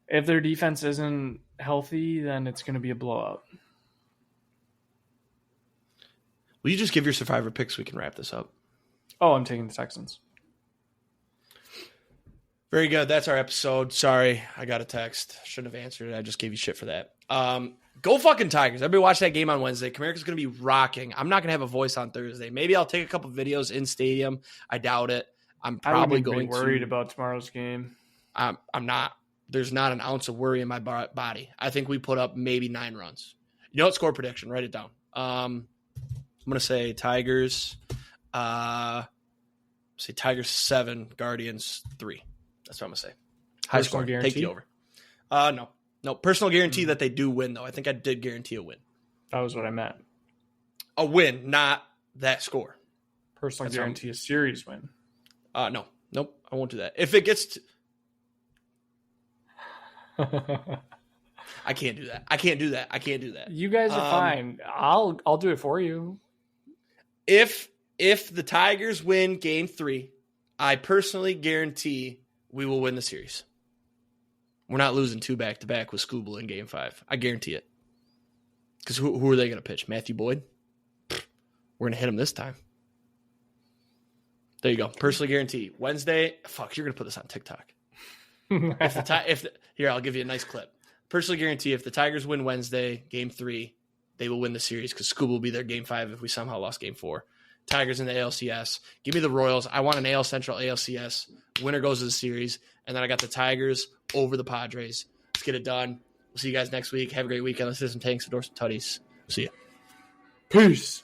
if their defense isn't healthy, then it's going to be a blowout. Will you just give your Survivor pick so we can wrap this up? Oh, I'm taking the Texans. Very good. That's our episode. Sorry, I got a text. Shouldn't have answered it. I just gave you shit for that. Go fucking Tigers. Everybody watch that game on Wednesday. Comerica's going to be rocking. I'm not going to have a voice on Thursday. Maybe I'll take a couple videos in stadium. I doubt it. I'm probably going to. I'm worried about tomorrow's game. I'm not. There's not an ounce of worry in my body. I think we put up maybe 9 runs. You know what? Score prediction. Write it down. I'm going to say Tigers. Say Tigers 7, Guardians 3. That's what I'm going to say. High score. Guarantee? Take the over. No. Personal guarantee that they do win, though. I think I did guarantee a win. That was what I meant. A win, not that score. Personal guarantee a series win. No. Nope. I won't do that. If it gets I can't do that. I can't do that. You guys are fine. I'll do it for you. If the Tigers win Game 3, I personally guarantee we will win the series. We're not losing 2 back-to-back with Scooble in Game 5. I guarantee it. Because who are they going to pitch? Matthew Boyd? We're going to hit him this time. There you go. Personally guarantee. Wednesday. Fuck, you're going to put this on TikTok. Here, I'll give you a nice clip. Personally guarantee if the Tigers win Wednesday, Game 3, they will win the series because Scooble will be there Game 5 if we somehow lost Game 4. Tigers in the ALCS. Give me the Royals. I want an AL Central ALCS. Winner goes to the series. And then I got the Tigers over the Padres. Let's get it done. We'll see you guys next week. Have a great weekend. Let's do some tanks, some tutties. See ya. Peace.